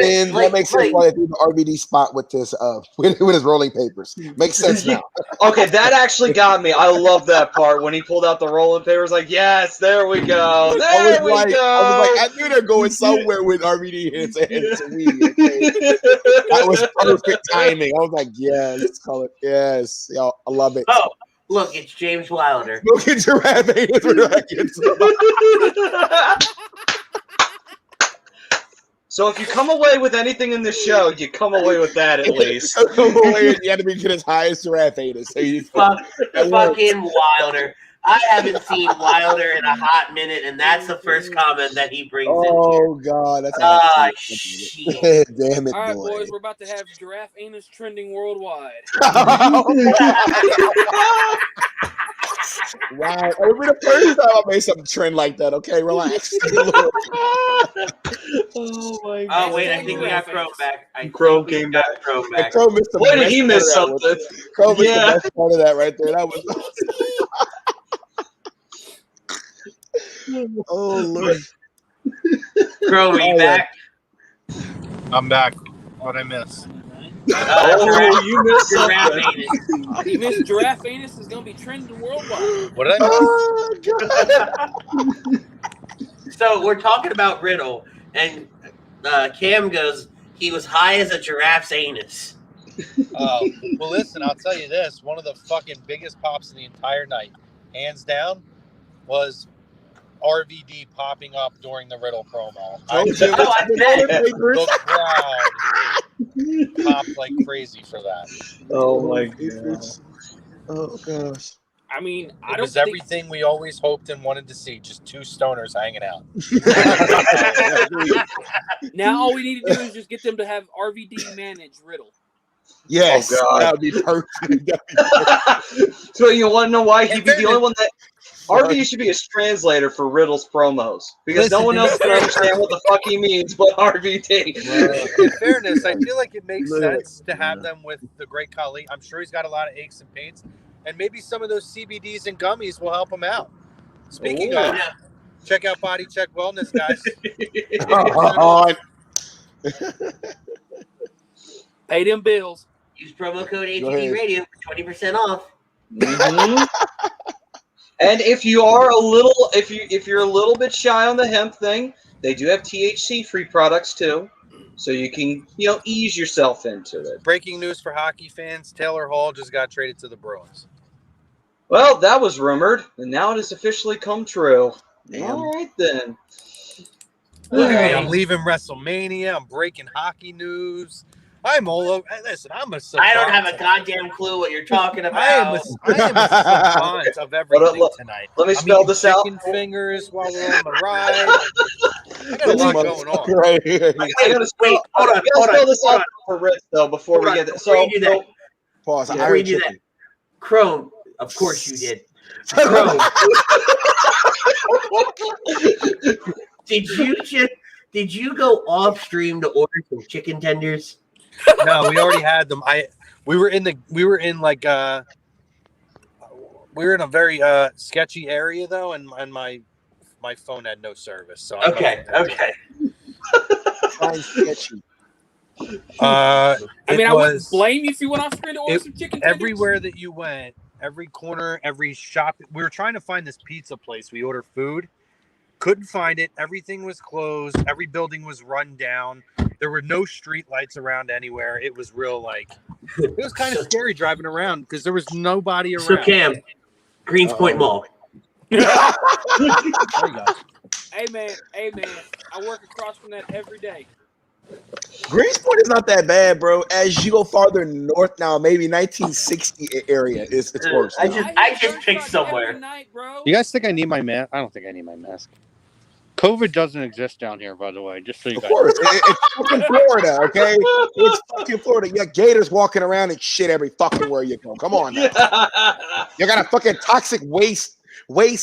And that makes sense why they do the RVD spot with his with his rolling papers. Makes sense now. Okay, that actually got me. I love that part when he pulled out the rolling papers. Like, yes, there we go. There we go. I knew they're going somewhere with RVD and it's a weed. Okay? That was perfect timing. I was like, yes, call it. Yes, yo, I love it. Oh, look, it's James Wilder. Look at giraffe anus. So if you come away with anything in the show, you come away with that at least. You had to be as high as giraffe anus. Fucking Wilder. I haven't seen Wilder in a hot minute, and that's the first comment that he brings in. Oh God, that's shit. Damn it, all right, boy. boys, we're about to have giraffe anus trending worldwide. Wow, it'll be the first time I made something trend like that. Okay, relax. Oh my god! Oh wait, I think we got Chrome back. Chrome came back. Chrome back. Chrome missed the Why did he best miss part of that something? one. Chrome missed the best part of that right there. That was. Oh Lord. Chrome, are you back? I'm back. What'd I miss? You missed Giraffe something. anus. You missed giraffe anus is going to be trending worldwide. What did I miss? So we're talking about Riddle, and Cam goes, he was high as a giraffe's anus. Oh, well, listen, I'll tell you this. One of the fucking biggest pops of the entire night, hands down, was RVD popping up during the Riddle promo. I bet. The crowd popped like crazy for that. Oh my god! Oh gosh. I mean, It was everything we always hoped and wanted to see. Just two stoners hanging out. Now all we need to do is just get them to have RVD manage Riddle. Yes, Oh, God. that would be perfect. So you want to know why he'd be the only one that RVD should be his translator for Riddle's promos because no one else can understand what the fuck he means but RVD. In fairness, I feel like it makes sense to have them with the great Khali. I'm sure he's got a lot of aches and pains, and maybe some of those CBDs and gummies will help him out. Speaking of, check out Body Check Wellness, guys. Pay them bills. Use promo code ATV Radio for 20% off. Mm-hmm. And if you are a little, if you're a little bit shy on the hemp thing, they do have THC-free products too, so you can ease yourself into it. Breaking news for hockey fans: Taylor Hall just got traded to the Bruins. Well, that was rumored, and now it has officially come true. Damn. All right then. Okay, I'm leaving WrestleMania. I'm breaking hockey news. I'm all over. Listen, I'm a savant. I don't have a goddamn clue what you're talking about. I am a savant of everything tonight. Let me I'm spell eating this out. Chicken fingers while we're on the ride. I got a lot going on. Right. I gotta spell, hold on, spell this out for Rich though before we get there. So, Pause. Before Iron you do chicken. Chrome, of course you did. Chrome. Did you go off stream to order some chicken tenders? No, we already had them. We were in a very sketchy area though, and my phone had no service. So Okay. Sketchy. I mean, I wouldn't blame you if you went off screen to order some chicken tenders. Everywhere that you went, every corner, every shop. We were trying to find this pizza place. We ordered food, couldn't find it. Everything was closed. Every building was run down. There were no street lights around anywhere. It was real it was kind of scary driving around because there was nobody around. So Cam, Greens Point Mall. There you go. Hey man, I work across from that every day. Greensport is not that bad, bro. As you go farther north now, maybe 1960 area it's worse. I just picked somewhere. Night, bro. You guys think I need my mask? I don't think I need my mask. COVID doesn't exist down here, by the way. Just so you guys. Of course, it's fucking Florida, okay? It's fucking Florida. You got gators walking around and shit every fucking where you go. Come on, now. You got a fucking toxic waste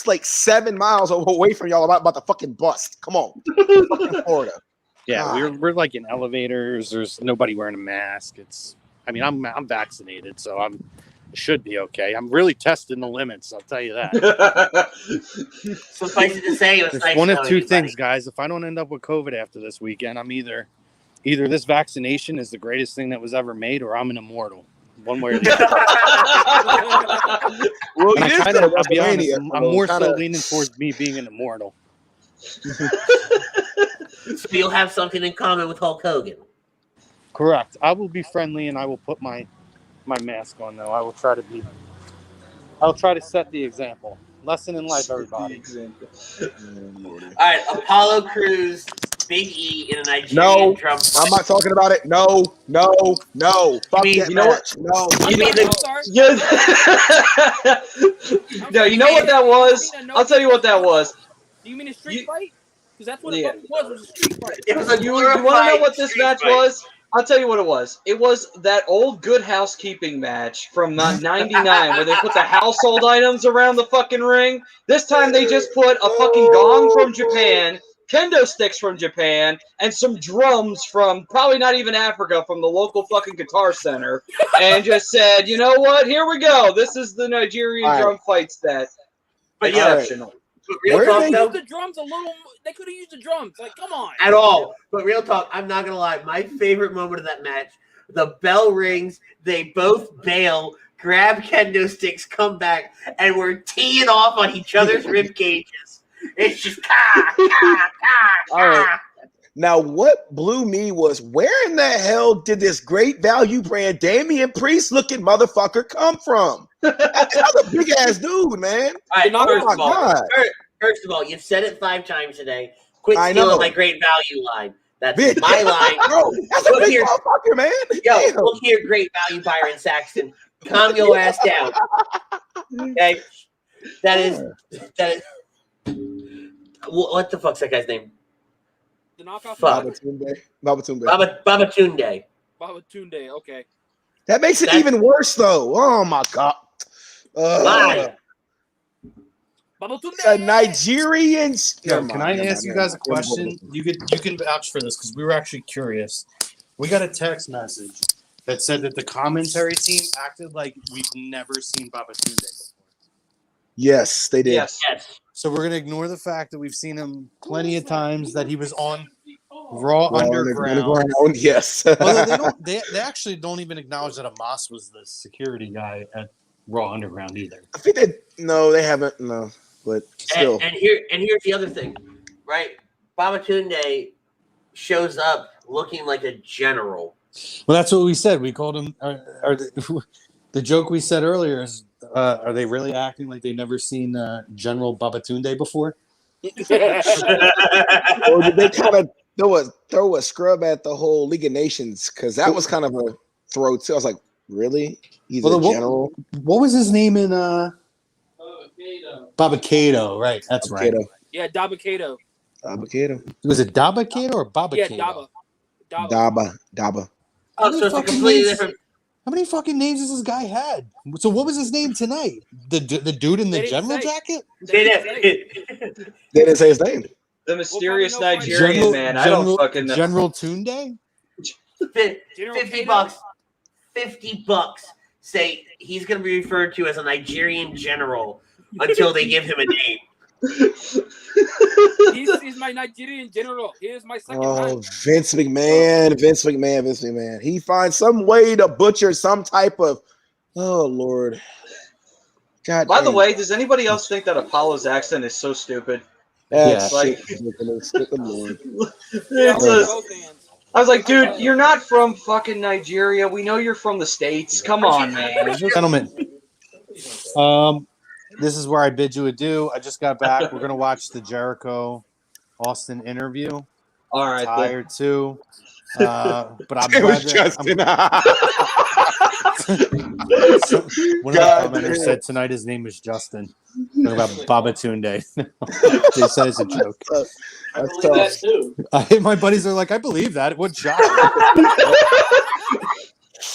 like 7 miles away from y'all about to fucking bust. Come on, fucking Florida. Yeah, we're like in elevators. There's nobody wearing a mask. I'm vaccinated, so it should be okay. I'm really testing the limits. I'll tell you that. Suffice it to say, it was There's nice one of knowing two you, things, buddy. guys. If I don't end up with COVID after this weekend, I'm either this vaccination is the greatest thing that was ever made, or I'm an immortal. One way or the other. Well, I'll be honest, I'm more so leaning towards me being an immortal. So you'll have something in common with Hulk Hogan. Correct. I will be friendly and I will put my mask on though. I'll try to set the example. Lesson in life, everybody. All right, Apollo Crews, Big E in a Nigerian drum fight. I'm not talking about it. No. Fuck that match. No. You mean no, you know what that was? I'll tell you what that was. Do you mean a street fight? Because that's what it was a street fight. It was a You want to know what this match was? I'll tell you what it was. It was that old Good Housekeeping match from '99 where they put the household items around the fucking ring. This time they just put a fucking gong from Japan, kendo sticks from Japan, and some drums from probably not even Africa, from the local fucking guitar center, and just said, you know what? Here we go. This is the Nigerian drum fight set. But yeah. Exceptional. Real talk, though, the drums a little. They could have used the drums. Like, come on. At all. But real talk, I'm not gonna lie. My favorite moment of that match: the bell rings, they both bail, grab kendo sticks, come back, and we're teeing off on each other's rib cages. It's just All right. Now, what blew me was where in the hell did this great value brand Damian Priest looking motherfucker come from? That's a big ass dude, man. All right, God. First of all, you've said it 5 times today. Quit I stealing know. my great value line. That's Bitch. my line. Bro, that's a big motherfucker, man. Yo, Damn. look here, great value, Byron Saxton. Calm your ass down. Okay? That is. What the fuck's that guy's name? The knockoff. Fuck. Babatunde. Babatunde. Okay. That makes it even worse, though. Oh my god. Babatunde. A Nigerian. Yo, can I ask you guys a question? You can vouch for this because we were actually curious. We got a text message that said that the commentary team acted like we've never seen Babatunde before. Yes, they did. Yes. So we're gonna ignore the fact that we've seen him plenty of times, that he was on Raw Underground. Yes. Although they actually don't even acknowledge that Amos was the security guy at Raw Underground either. I think they haven't. No, but still. And here's the other thing, right? Babatunde shows up looking like a general. Well, that's what we said. We called him. The joke we said earlier is, are they really acting like they've never seen General Babatunde before? Or did they kind of throw a scrub at the whole League of Nations because that was kind of a throw too. I was like, really? He's a general. What was his name in Babakato? Right, that's right. Yeah, Dabakato. Was it Dabakato or Babakato? Yeah, Daba. Oh, so it's a completely different. How many fucking names has this guy had? So what was his name tonight? The dude in the general jacket? They didn't say his name. The mysterious Nigerian man. I don't fucking know. General Tunde? $50. $50. Say he's going to be referred to as a Nigerian general until they give him a name. He's my Nigerian general. Here's my second time. Vince McMahon. He finds some way to butcher some type of. Oh Lord. God. By the way, does anybody else think that Apollo's accent is so stupid? That's like. I was like, dude, you're not from fucking Nigeria. We know you're from the States. Come on, man. Gentlemen. This is where I bid you adieu. I just got back. We're going to watch the Jericho Austin interview. All right. Tired too. But I'm glad one of the commenters said tonight his name is Justin. Talking about Babatunde. They said it's a joke. I believe that too. My buddies are like, I believe that. What job?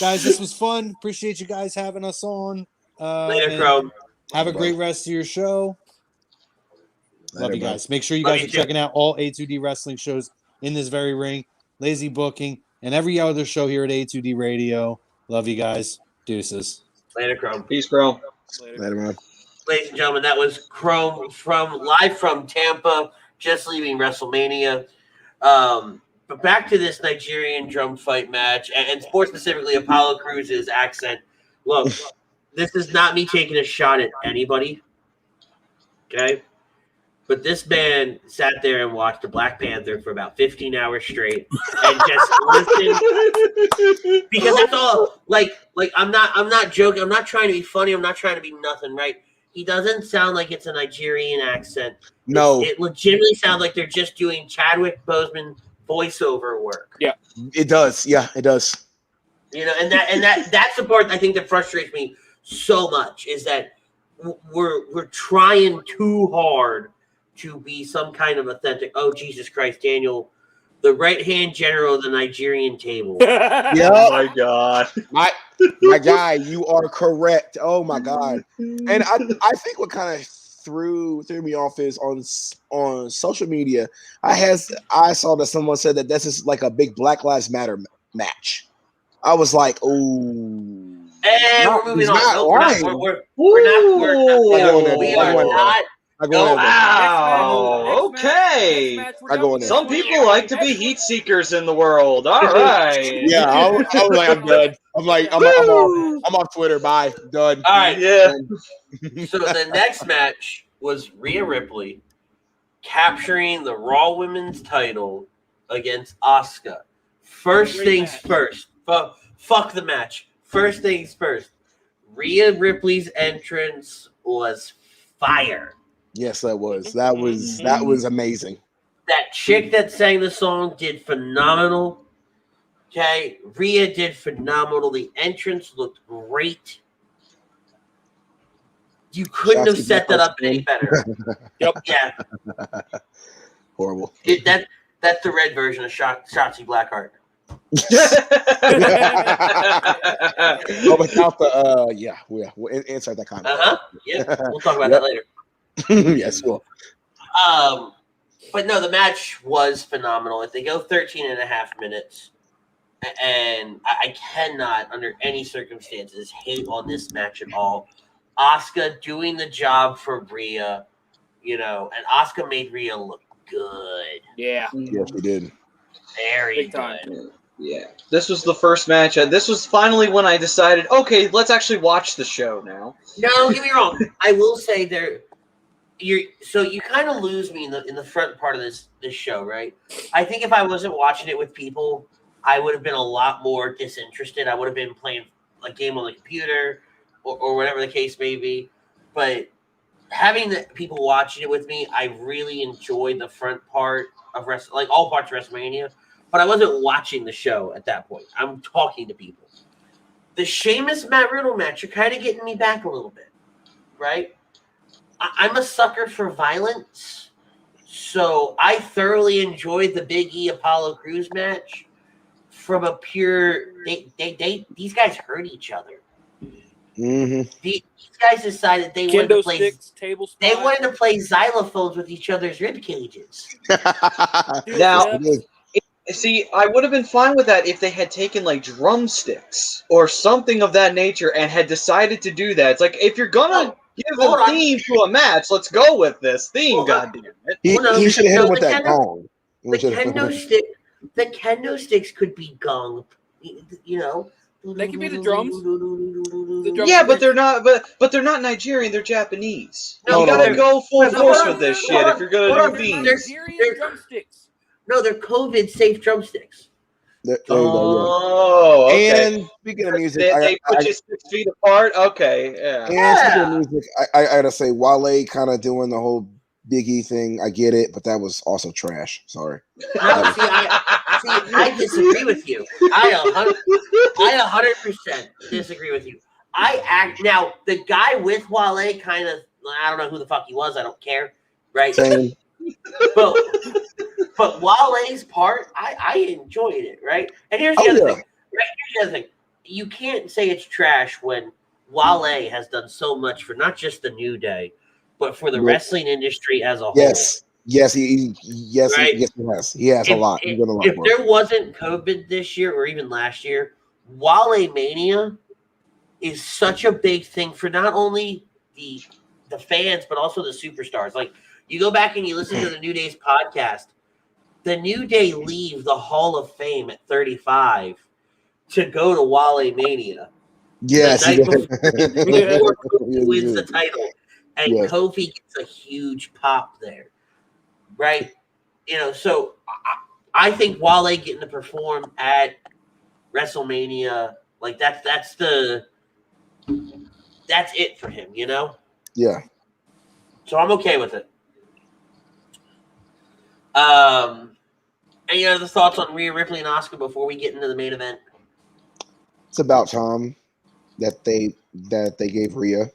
Guys, this was fun. Appreciate you guys having us on. Later, Chrome. Have a great rest of your show. Love you guys. Make sure you guys are checking out all A2D wrestling shows in this very ring, Lazy Booking, and every other show here at A2D Radio. Love you guys. Deuces. Later, Chrome. Peace, Chrome. Later, man. Ladies and gentlemen, that was Chrome live from Tampa, just leaving WrestleMania. But back to this Nigerian drum fight match, and more specifically, Apollo Cruz's accent. Look, this is not me taking a shot at anybody, okay? But this man sat there and watched the Black Panther for about 15 hours straight and just listened. Because that's all. Like I'm not joking. I'm not trying to be funny. I'm not trying to be nothing, right? He doesn't sound like it's a Nigerian accent. No. It legitimately sounds like they're just doing Chadwick Boseman voiceover work. Yeah. It does. Yeah, it does. You know, and that's the part I think that frustrates me so much is that we're trying too hard to be some kind of authentic. Oh, Jesus Christ, Daniel, the right-hand general of the Nigerian table. Yeah. Oh, my God. My guy, you are correct. Oh, my God. And I think what kind of threw me off is on social media, I saw that someone said that this is like a big Black Lives Matter match. I was like, ooh. And we're moving on. No, we're not. Wow. Okay. Some people like to be heat seekers in the world. All right. Yeah, I was like, I'm done. I'm off Twitter. Bye. Done. All right. Yeah. So the next match was Rhea Ripley capturing the Raw Women's title against Asuka. First things first. Fuck the match. First things first. Rhea Ripley's entrance was fire. Yes, that was. That was amazing. That chick that sang the song did phenomenal. Okay, Rhea did phenomenal. The entrance looked great. You couldn't have set that up any better. Yep. Yeah. Horrible. That's the red version of Shotzi Blackheart. Oh, without the we'll insert that comment. Yeah, we'll talk about that later. Yes, cool. But no, the match was phenomenal. If they go 13 and a half minutes, and I cannot, under any circumstances, hate on this match at all. Asuka doing the job for Rhea, and Asuka made Rhea look good. Yeah. Yes, we did. Very Big time. good. Yeah. This was the first match. This was finally when I decided, okay, let's actually watch the show now. No, don't get me wrong. I will say you kind of lose me in the front part of this show, right? I think if I wasn't watching it with people, I would have been a lot more disinterested. I would have been playing a game on the computer or whatever the case may be. But having the people watching it with me, I really enjoyed the front part of like all parts of WrestleMania, but I wasn't watching the show at that point. I'm talking to people. The Sheamus Matt Riddle match, you're kind of getting me back a little bit, right? I'm a sucker for violence, so I thoroughly enjoyed the Big E Apollo Crews match. From a pure, these guys hurt each other. Mm-hmm. These guys decided they wanted to play sticks, table They spot. wanted to play xylophones with each other's rib cages. Now, see, I would have been fine with that if they had taken like drumsticks or something of that nature and had decided to do that. It's like, if you're gonna give a theme to a match, let's go with this theme. Goddamn it! He should have hit him with that gong. The kendo sticks could be gong. You know, they could be the drums. Yeah, but they're not. But they're not Nigerian. They're Japanese. No, you gotta go full force with this shit if you're gonna do themes. Nigerian drumsticks. No, they're COVID-safe drumsticks. There you go. Okay. And speaking of music, they put you 6 feet apart. Okay, yeah. And speaking of music, I gotta say, Wale kind of doing the whole Big E thing. I get it, but that was also trash. Sorry. I disagree with you. I 100% disagree with you. Now the guy with Wale kind of, I don't know who the fuck he was. I don't care. Right. Same. But Wale's part, I enjoyed it, right? And here's the other thing. Right? Here's the other thing. You can't say it's trash when Wale has done so much for not just the New Day, but for the wrestling industry as a whole. Yes, he has. He has a lot. He's done a lot. If there wasn't COVID this year or even last year, Wale Mania is such a big thing for not only the fans but also the superstars. Like, you go back and you listen to the New Day's podcast. The New Day leave the Hall of Fame at 35 to go to Wale Mania. Yes, before Kofi wins the title, and Kofi gets a huge pop there, right? You know, so I think Wale getting to perform at WrestleMania, like that's it for him, you know? Yeah. So I'm okay with it. Any other thoughts on Rhea Ripley and Asuka before we get into the main event? It's about time that they gave Rhea.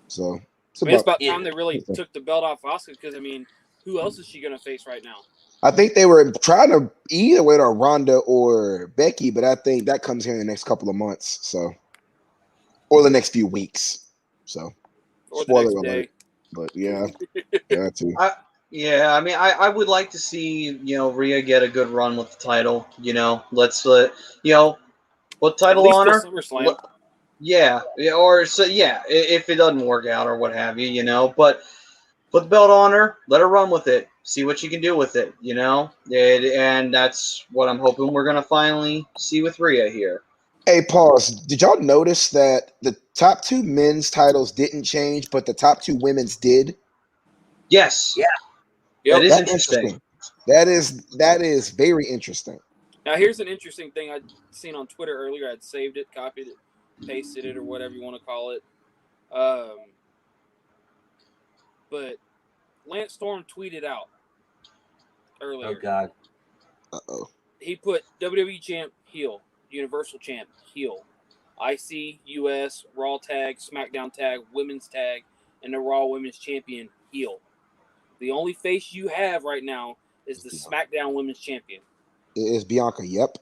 So it's about time they really took the belt off Asuka, because I mean, who else is she gonna face right now? I think they were trying to either wait on Ronda or Becky, but I think that comes here in the next couple of months. So, or the next few weeks. So, or spoiler the next alert. day. But yeah, that too. Yeah, I mean, I would like to see, Rhea get a good run with the title. Let's what title on her? Yeah, if it doesn't work out or what have you, but put the belt on her, let her run with it, see what she can do with it, and that's what I'm hoping we're gonna finally see with Rhea here. Hey, pause. Did y'all notice that the top 2 men's titles didn't change, but the top 2 women's did? Yes. Yeah. That is interesting. That is very interesting. Now, here's an interesting thing I'd seen on Twitter earlier. I'd saved it, copied it, pasted it, or whatever you want to call it. But Lance Storm tweeted out earlier. Oh, God. Uh-oh. He put WWE champ, heel. Universal champ, heel. IC, US, Raw tag, SmackDown tag, Women's tag, and the Raw Women's champion, heel. The only face you have right now is the SmackDown Women's champion. It is Bianca. Yep.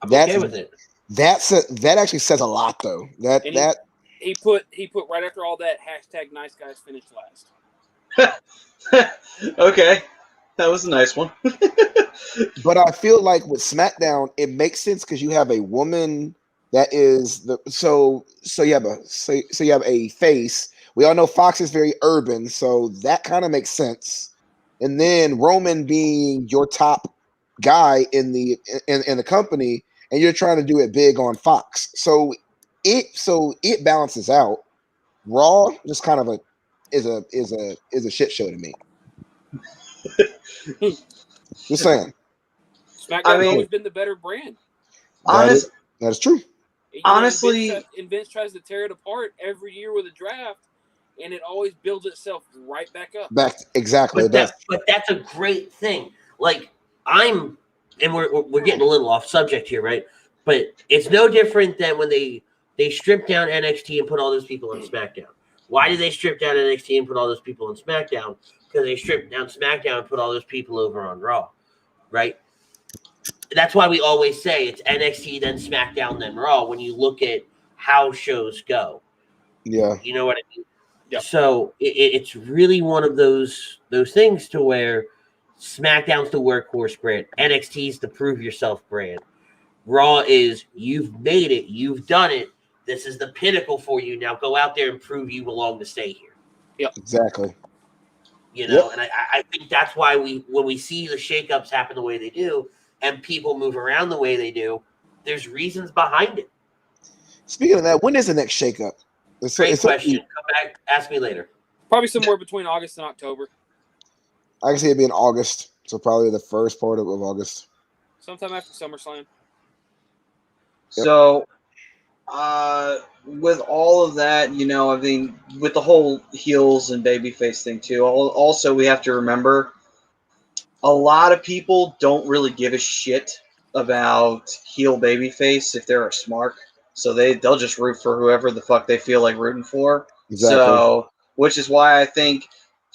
I'm okay with it. That actually says a lot, though. He put right after all that hashtag nice guys finished last. Okay, that was a nice one. But I feel like with SmackDown, it makes sense because you have a woman that is so you have a face. We all know Fox is very urban, so that kind of makes sense. And then Roman being your top guy in the company, and you're trying to do it big on Fox, so it balances out. Raw just kind of is a shit show to me. Just saying. SmackDown's always been the better brand. That is true. Honestly, Vince tries to tear it apart every year with a draft. and it always builds itself right back up. Exactly. But that's a great thing. Like we're getting a little off subject here, right? But it's no different than when they stripped down NXT and put all those people on SmackDown. Why did they strip down NXT and put all those people on SmackDown? Because they stripped down SmackDown and put all those people over on Raw, right? That's why we always say it's NXT, then SmackDown, then Raw when you look at how shows go. Yeah. You know what I mean? Yep. So it's really one of those things to where SmackDown's the workhorse brand, NXT's the prove yourself brand. Raw is you've made it, you've done it. This is the pinnacle for you. Now go out there and prove you belong to stay here. Yep. Exactly. You know, and I think that's why when we see the shakeups happen the way they do and people move around the way they do, there's reasons behind it. Speaking of that, when is the next shakeup? Great question. Come back, ask me later. Probably somewhere between August and October. I can see it being August, so probably the first part of August. Sometime after SummerSlam. So, with all of that, you know, I mean, with the whole heels and babyface thing too, also we have to remember a lot of people don't really give a shit about heel babyface if they're a smart. So they'll just root for whoever the fuck they feel like rooting for. Exactly. So, which is why I think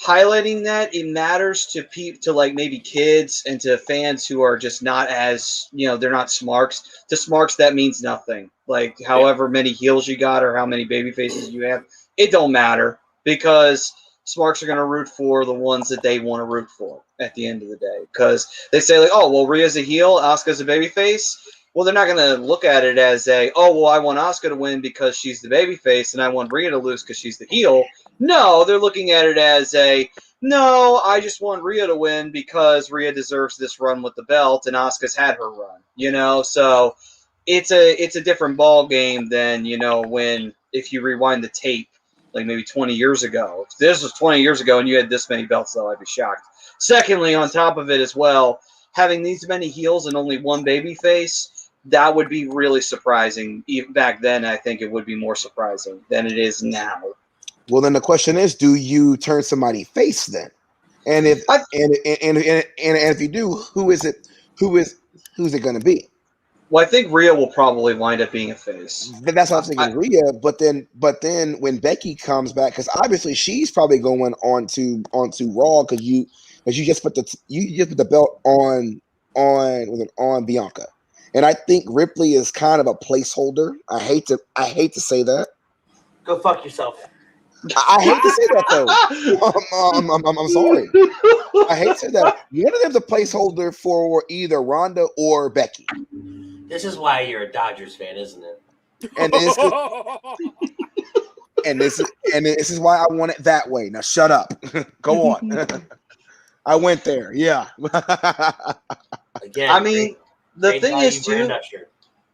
highlighting that, it matters to like maybe kids and to fans who are just not as, you know, they're not smarks. To smarks, that means nothing. Like however many heels you got or how many baby faces you have, it don't matter because smarks are going to root for the ones that they want to root for at the end of the day. Because they say like, oh, well, Rhea's a heel, Asuka's a baby face. Well, they're not going to look at it as a, oh, well, I want Asuka to win because she's the babyface and I want Rhea to lose because she's the heel. No, they're looking at it as a, no, I just want Rhea to win because Rhea deserves this run with the belt and Asuka's had her run, you know? So it's a different ball game than, you know, when if you rewind the tape, like maybe 20 years ago. If this was 20 years ago and you had this many belts, though, I'd be shocked. Secondly, on top of it as well, having these many heels and only one baby face, that would be really surprising. Even back then, I think it would be more surprising than it is now. Well, then the question is, do you turn somebody face then? And if if you do, who's it going to be? Well, I think Rhea will probably wind up being a face. That's what I'm thinking, Rhea. But then when Becky comes back, because obviously she's probably going onto Raw because you just put the belt on Bianca. And I think Ripley is kind of a placeholder. I hate to say that. Go fuck yourself. I hate to say that though. I'm sorry. I hate to say that. One of them's a placeholder for either Ronda or Becky. This is why you're a Dodgers fan, isn't it? And this is why I want it that way. Now shut up. Go on. I went there. Yeah. Again, I mean, the thing is too,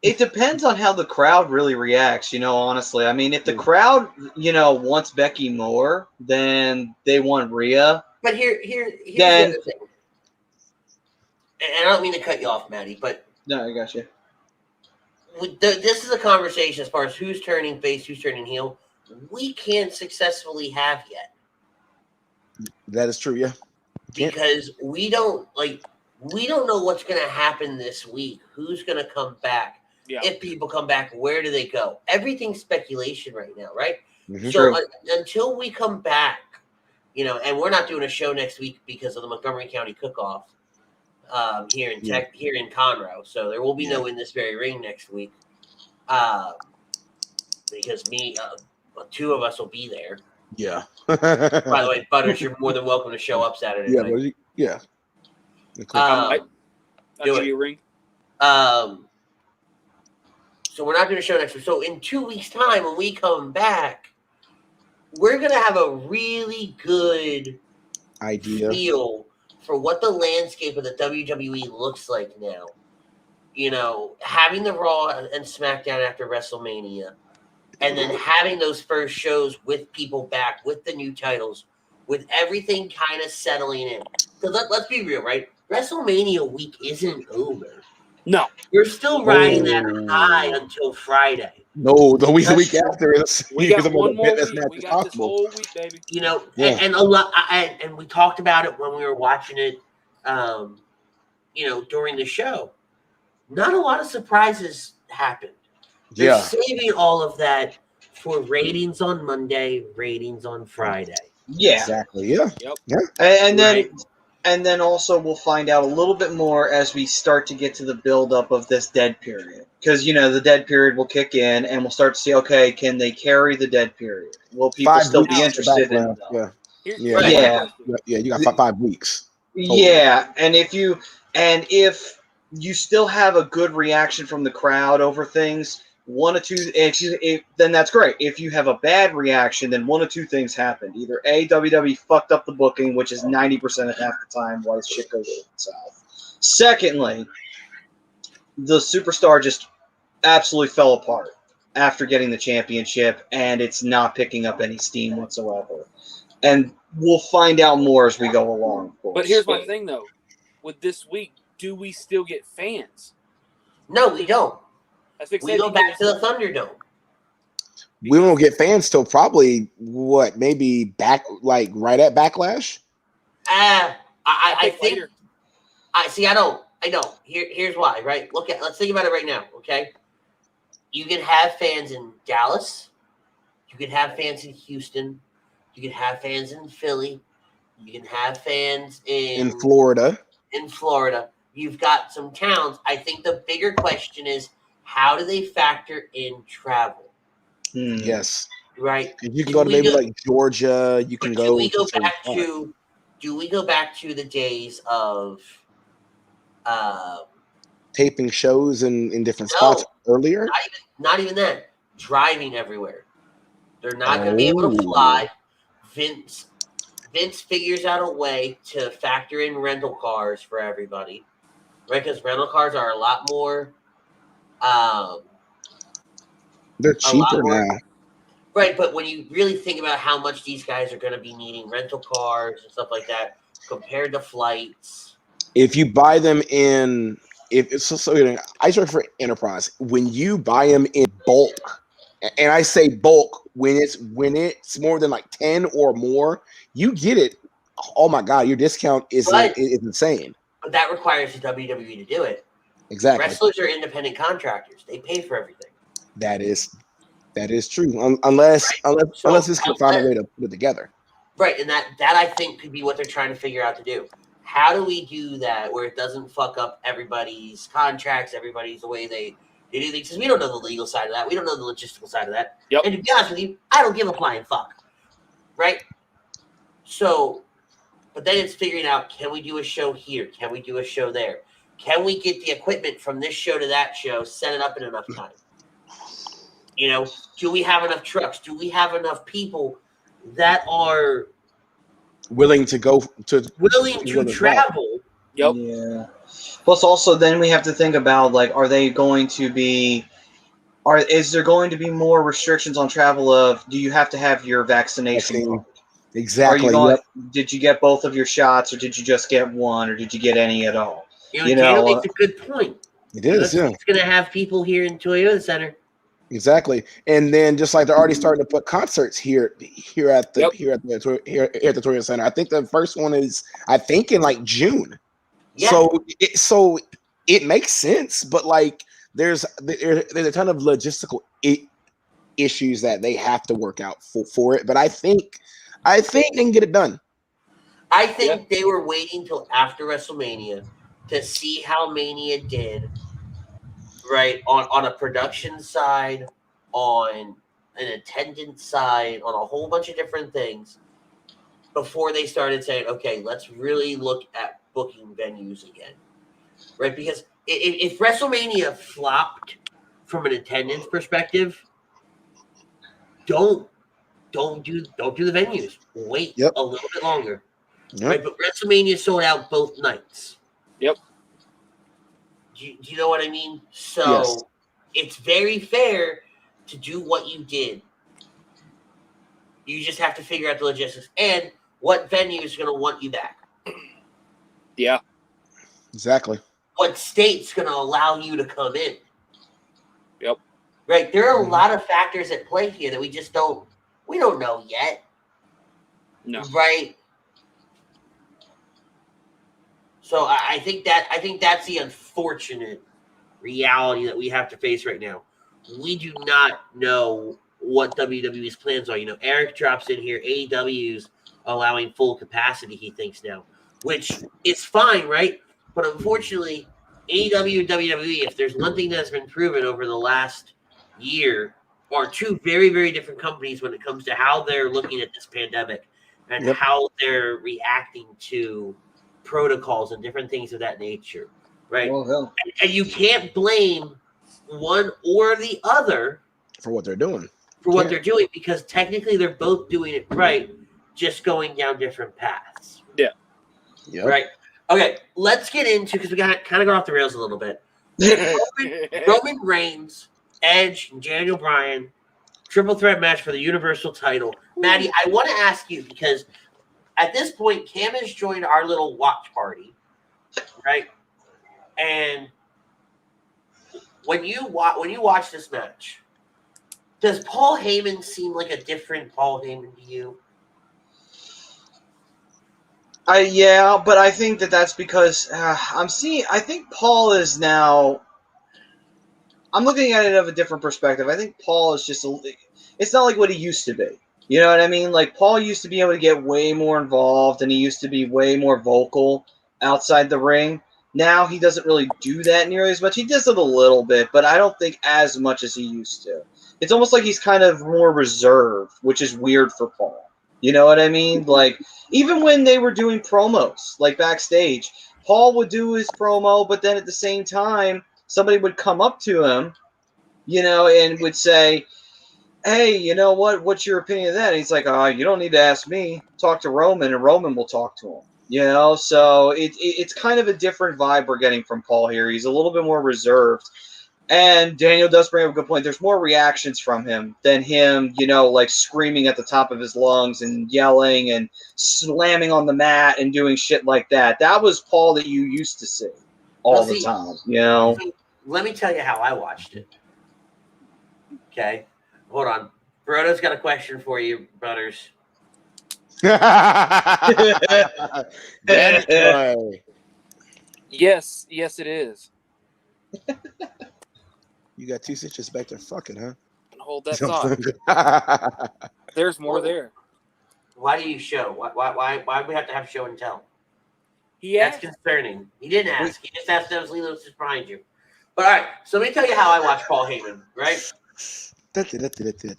it depends on how the crowd really reacts, you know, honestly. I mean, if the crowd, you know, wants Becky more than they want Rhea. But here's the other thing. And I don't mean to cut you off, Maddie, but no, I got you. This is a conversation as far as who's turning face, who's turning heel. We can't successfully have yet. That is true, yeah. Because we don't know what's going to happen this week. Who's going to come back? Yeah. If people come back, where do they go? Everything's speculation right now, right? Mm-hmm. So until we come back, you know, and we're not doing a show next week because of the Montgomery County cook-off here in Conroe. So there will be no In This Very Ring next week because two of us will be there. Yeah. By the way, Butters, you're more than welcome to show up Saturday night. Yeah. I'll give you a ring. So we're not doing a show next week. So in 2 weeks' time, when we come back, we're going to have a really good feel for what the landscape of the WWE looks like now. You know, having the Raw and SmackDown after WrestleMania, and then having those first shows with people back, with the new titles, with everything kind of settling in. Because let's be real, right? WrestleMania week isn't over. No. You're still riding that high until Friday. No, the week after is We got one more week. We got this whole week, baby. You know, and a lot, and we talked about it when we were watching it. You know, during the show, not a lot of surprises happened. They're saving all of that for ratings on Monday, ratings on Friday. Yeah, exactly. Yeah, yeah. And then also we'll find out a little bit more as we start to get to the buildup of this dead period, because the dead period will kick in, and we'll start to see, okay, can they carry the dead period? Will people still be interested in them? Yeah. You got 5 weeks. Totally. Yeah, and if you still have a good reaction from the crowd over things, one or two, then that's great. If you have a bad reaction, then one or two things happened. Either A, WWE fucked up the booking, which is 90% of half the time why shit goes south. Secondly, the superstar just absolutely fell apart after getting the championship, and it's not picking up any steam whatsoever. And we'll find out more as we go along. But here's my thing, though. With this week, do we still get fans? No, we don't. We go back to the Thunderdome. We won't get fans till probably maybe right at Backlash. I think. I don't. Here's why. Right. Let's think about it right now. Okay. You can have fans in Dallas. You can have fans in Houston. You can have fans in Philly. You can have fans in Florida. You've got some towns. I think the bigger question is, how do they factor in travel? Yes. Right. You can go to maybe like Georgia. You can go. Do we go back to the days of taping shows in different spots earlier? Not even that. Driving everywhere. They're not going to be able to fly. Vince figures out a way to factor in rental cars for everybody, right? Because rental cars are a lot more. They're cheaper now. Right, but when you really think about how much these guys are going to be needing rental cars and stuff like that compared to flights. If you buy them in, I work for Enterprise. When you buy them in bulk, and I say bulk when it's more than like 10 or more, you get it. Oh my God, your discount is insane. But that requires the WWE to do it. Exactly. Wrestlers are independent contractors. They pay for everything. That is true. Unless this can find a way to put it together. Right, and that I think could be what they're trying to figure out to do. How do we do that where it doesn't fuck up everybody's contracts, everybody's the way they do things? Because we don't know the legal side of that. We don't know the logistical side of that. Yep. And to be honest with you, I don't give a flying fuck. Right? So, but then it's figuring out, can we do a show here? Can we do a show there? Can we get the equipment from this show to that show, set it up in enough time? Do we have enough trucks? Do we have enough people that are willing to travel? Yep. Yeah. Plus, also, then we have to think about, like, is there going to be more restrictions on travel of, do you have to have your vaccination card? Exactly. Did you get both of your shots, or did you just get one, or did you get any at all? Daniel makes a good point. It is, yeah. It's going to have people here in Toyota Center. Exactly, and then just like they're already starting to put concerts here at the Toyota Center. I think the first one is in like June. Yeah. So it makes sense, but like there's a ton of logistical issues that they have to work out for it. But I think they can get it done. I think they were waiting till after WrestleMania to see how Mania did. Right, on a production side, on an attendance side, on a whole bunch of different things, before they started saying, okay, let's really look at booking venues again. Right, because if WrestleMania flopped from an attendance perspective, don't do the venues. Wait a little bit longer. Yep. Right, but WrestleMania sold out both nights. Yep. Do you know what I mean? So It's very fair to do what you did. You just have to figure out the logistics and what venue is going to want you back. Yeah. Exactly. What state's going to allow you to come in? Yep. Right? There are a lot of factors at play here that we don't know yet. No. Right? So I think that's the unfortunate reality that we have to face right now. We do not know what WWE's plans are. Eric drops in here, AEW's allowing full capacity, he thinks now, which is fine, right? But unfortunately, AEW and WWE, if there's one thing that has been proven over the last year, are two very, very different companies when it comes to how they're looking at this pandemic and how they're reacting to protocols and different things of that nature, right? Well, and you can't blame one or the other for what they're doing. Because technically they're both doing it right, just going down different paths. Yeah. Yep. Right. Okay, let's get into, because we kind of got off the rails a little bit. Roman Reigns, Edge, and Daniel Bryan, triple threat match for the Universal title. Maddie, I want to ask you, because at this point, Cam has joined our little watch party, right? And when you watch this match, does Paul Heyman seem like a different Paul Heyman to you? Yeah, but I think that's because I think Paul is now. I'm looking at it of a different perspective. I think Paul is it's not like what he used to be. You know what I mean? Like, Paul used to be able to get way more involved, and he used to be way more vocal outside the ring. Now he doesn't really do that nearly as much. He does it a little bit, but I don't think as much as he used to. It's almost like he's kind of more reserved, which is weird for Paul. You know what I mean? Like, even when they were doing promos, like backstage, Paul would do his promo, but then at the same time, somebody would come up to him, and would say, hey, you know what? What's your opinion of that? And he's like, you don't need to ask me. Talk to Roman, and Roman will talk to him. So it's kind of a different vibe we're getting from Paul here. He's a little bit more reserved. And Daniel does bring up a good point. There's more reactions from him than him, like screaming at the top of his lungs and yelling and slamming on the mat and doing shit like that. That was Paul that you used to see all the time, Let me tell you how I watched it. Okay? Hold on. Brodo's got a question for you, Butters. Yes, it is. You got 2 stitches back there fucking, huh? Hold that thought. There's more there. Why do you show? Why do we have to have show and tell? That's concerning. He didn't ask. He just asked those Lelos just behind you. But all right, so let me tell you how I watch Paul Heyman, right?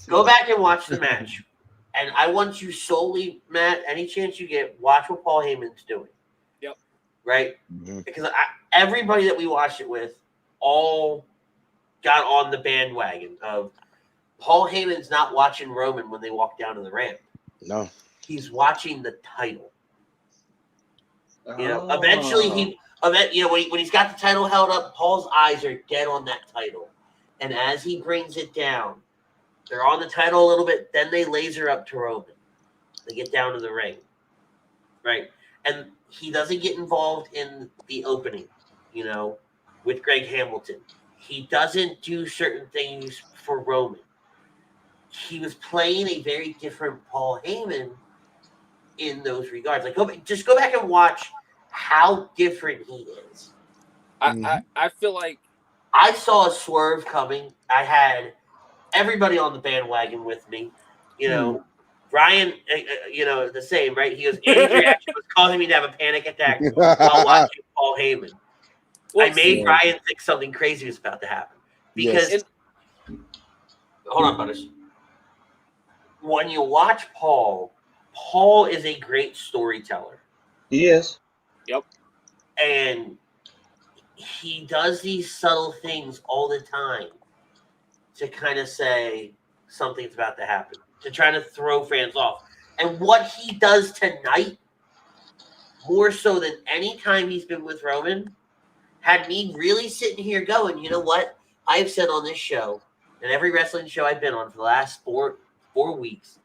Go back and watch the match. And I want you solely, Matt, any chance you get, watch what Paul Heyman's doing. Yep. Right? Mm-hmm. Because everybody that we watched it with all got on the bandwagon of Paul Heyman's not watching Roman when they walk down to the ramp. No. He's watching the title. Eventually when he's got the title held up, Paul's eyes are dead on that title. And as he brings it down, they're on the title a little bit, then they laser up to Roman. They get down to the ring. Right? And he doesn't get involved in the opening, with Greg Hamilton. He doesn't do certain things for Roman. He was playing a very different Paul Heyman in those regards. Like, just go back and watch how different he is. I feel like I saw a swerve coming. I had everybody on the bandwagon with me. Brian, the same, right? He goes, Andy's reaction was causing me to have a panic attack while watching Paul Heyman. I made Brian think something crazy was about to happen. Because, hold on, Butters. When you watch Paul is a great storyteller. He is. Yep. And he does these subtle things all the time to kind of say something's about to happen, to try to throw fans off. And what he does tonight, more so than any time he's been with Roman, had me really sitting here going, you know what? I've said on this show, and every wrestling show I've been on for the last four weeks,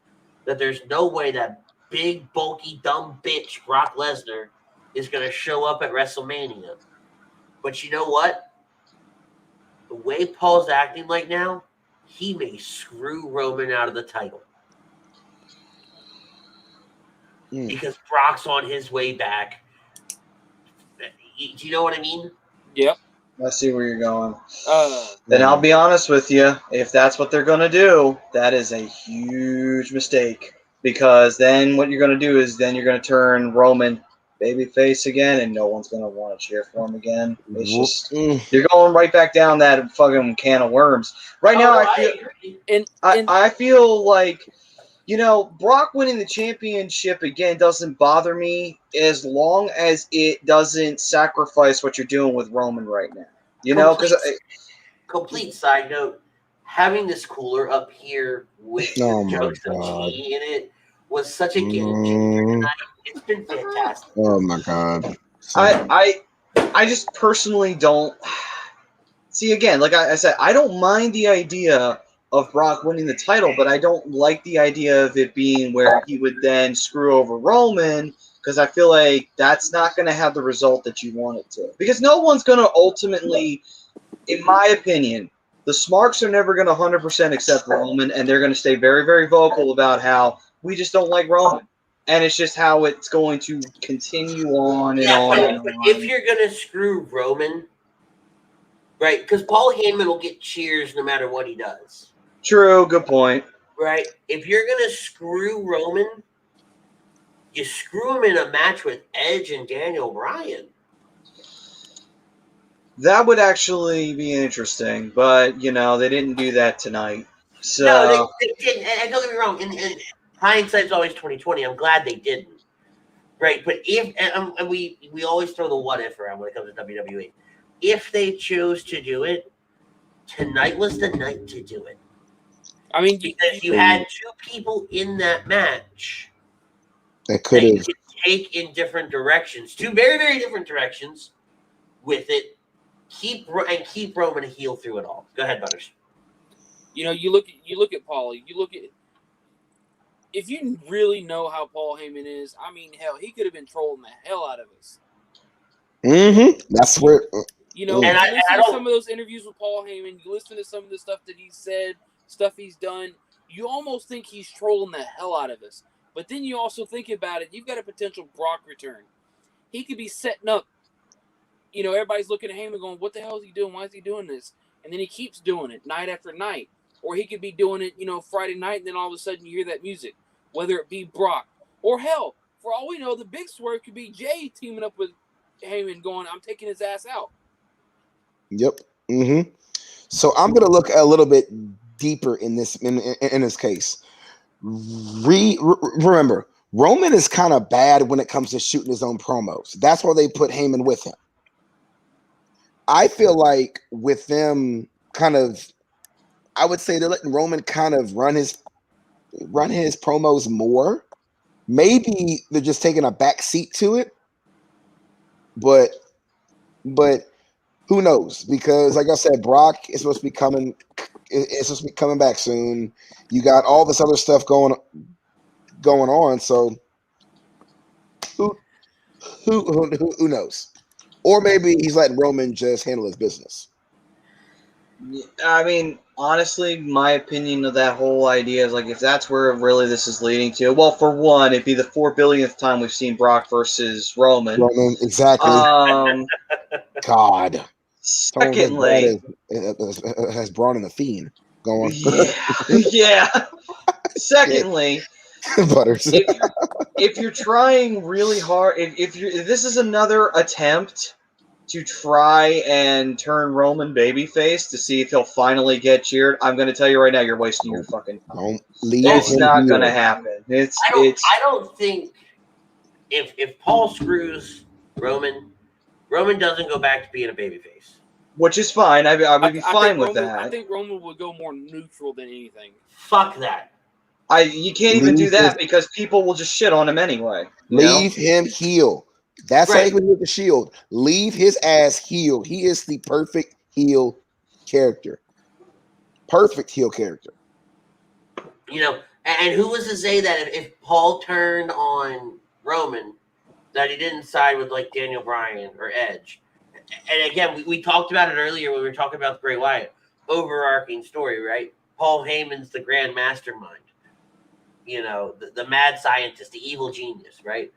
that there's no way that big, bulky, dumb bitch Brock Lesnar is going to show up at WrestleMania. But you know what? The way Paul's acting right now, he may screw Roman out of the title. Because Brock's on his way back. Do you know what I mean? Yep. I see where you're going. Then I'll be honest with you. If that's what they're going to do, that is a huge mistake. Because then what you're going to do is then you're going to turn Roman babyface again, and no one's going to want to cheer for him again. It's just you're going right back down that fucking can of worms. Right now, I feel like, you know, Brock winning the championship again doesn't bother me as long as it doesn't sacrifice what you're doing with Roman right now. You know, because complete side note, having this cooler up here with the jugs of tea in it was such a game changer tonight. It's been fantastic. Oh my god! I just personally don't see. Again, like I said, I don't mind the idea of Brock winning the title, but I don't like the idea of it being where he would then screw over Roman, because I feel like that's not going to have the result that you want it to. Because no one's going to ultimately, in my opinion, the Smarks are never going to 100% accept Roman, and they're going to stay very, very vocal about how we just don't like Roman. And it's just how it's going to continue on and on and on. If you're going to screw Roman, right, because Paul Heyman will get cheers no matter what he does. True, good point. Right? If you're going to screw Roman, you screw him in a match with Edge and Daniel Bryan. That would actually be interesting, but, you know, they didn't do that tonight. So no, they didn't. And don't get me wrong, in hindsight's always 20/20. I'm glad they didn't. Right? But if, and we always throw the what if around when it comes to WWE. If they chose to do it, tonight was the night to do it. I mean, because you had two people in that match that could have take in different directions, two very, very different directions with it. Keep Roman a heel through it all. Go ahead, Butters. You know, you look at Paul. You look at, if you really know how Paul Heyman is, I mean, hell, he could have been trolling the hell out of us. That's where. You know, and you listen to some of those interviews with Paul Heyman, you listen to some of the stuff that he said, stuff he's done, you almost think he's trolling the hell out of us. But then you also think about it, you've got a potential Brock return. He could be setting up, you know, everybody's looking at Heyman going, what the hell is he doing? Why is he doing this? And then he keeps doing it night after night. Or he could be doing it, you know, Friday night, and then all of a sudden you hear that music, whether it be Brock. Or hell, for all we know, the big swerve could be Jay teaming up with Heyman going, I'm taking his ass out. Yep. So I'm going to look a little bit deeper in this case. Remember, Roman is kind of bad when it comes to shooting his own promos. That's why they put Heyman with him. I feel like with them kind of, I would say they're letting Roman kind of run his promos more. Maybe they're just taking a back seat to it. But who knows? Because like I said, Brock is supposed to be coming. It's supposed to be coming back soon. You got all this other stuff going on. So who knows? Or maybe he's letting Roman just handle his business. I mean, honestly, my opinion of that whole idea is like, if that's where really this is leading to, well, for one, it'd be the 4 billionth time we've seen Brock versus Roman. Exactly. God. Secondly, has brought in the Fiend going. Yeah. Secondly, Butters. if you're trying really hard, if this is another attempt to try and turn Roman babyface to see if he'll finally get cheered, I'm going to tell you right now, you're wasting your fucking time. It's not going to happen. I don't think if Paul screws Roman doesn't go back to being a babyface. Which is fine. I would be fine with that. I think Roman would go more neutral than anything. Fuck that. You can't even do that because people will just shit on him anyway. Leave him heel. That's how he would with the Shield. Leave his ass heel. He is the perfect heel character. Perfect heel character. You know, and who was to say that if Paul turned on Roman, that he didn't side with like Daniel Bryan or Edge? And again, we talked about it earlier when we were talking about the Bray Wyatt overarching story, right? Paul Heyman's the grand mastermind. You know, the mad scientist, the evil genius, right?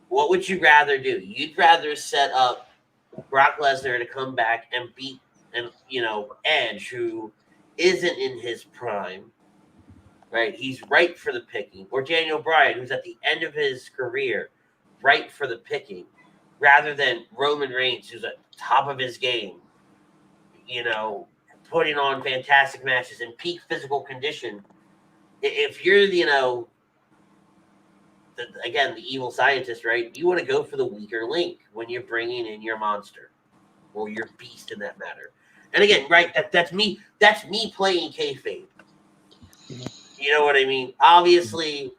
What would you rather do? You'd rather set up Brock Lesnar to come back and beat, Edge, who isn't in his prime, right? He's ripe for the picking. Or Daniel Bryan, who's at the end of his career, ripe for the picking, rather than Roman Reigns, who's at the top of his game, putting on fantastic matches in peak physical condition. If you're, the evil scientist, right? You want to go for the weaker link when you're bringing in your monster or your beast in that matter. And again, right, that's me playing kayfabe. You know what I mean? Obviously,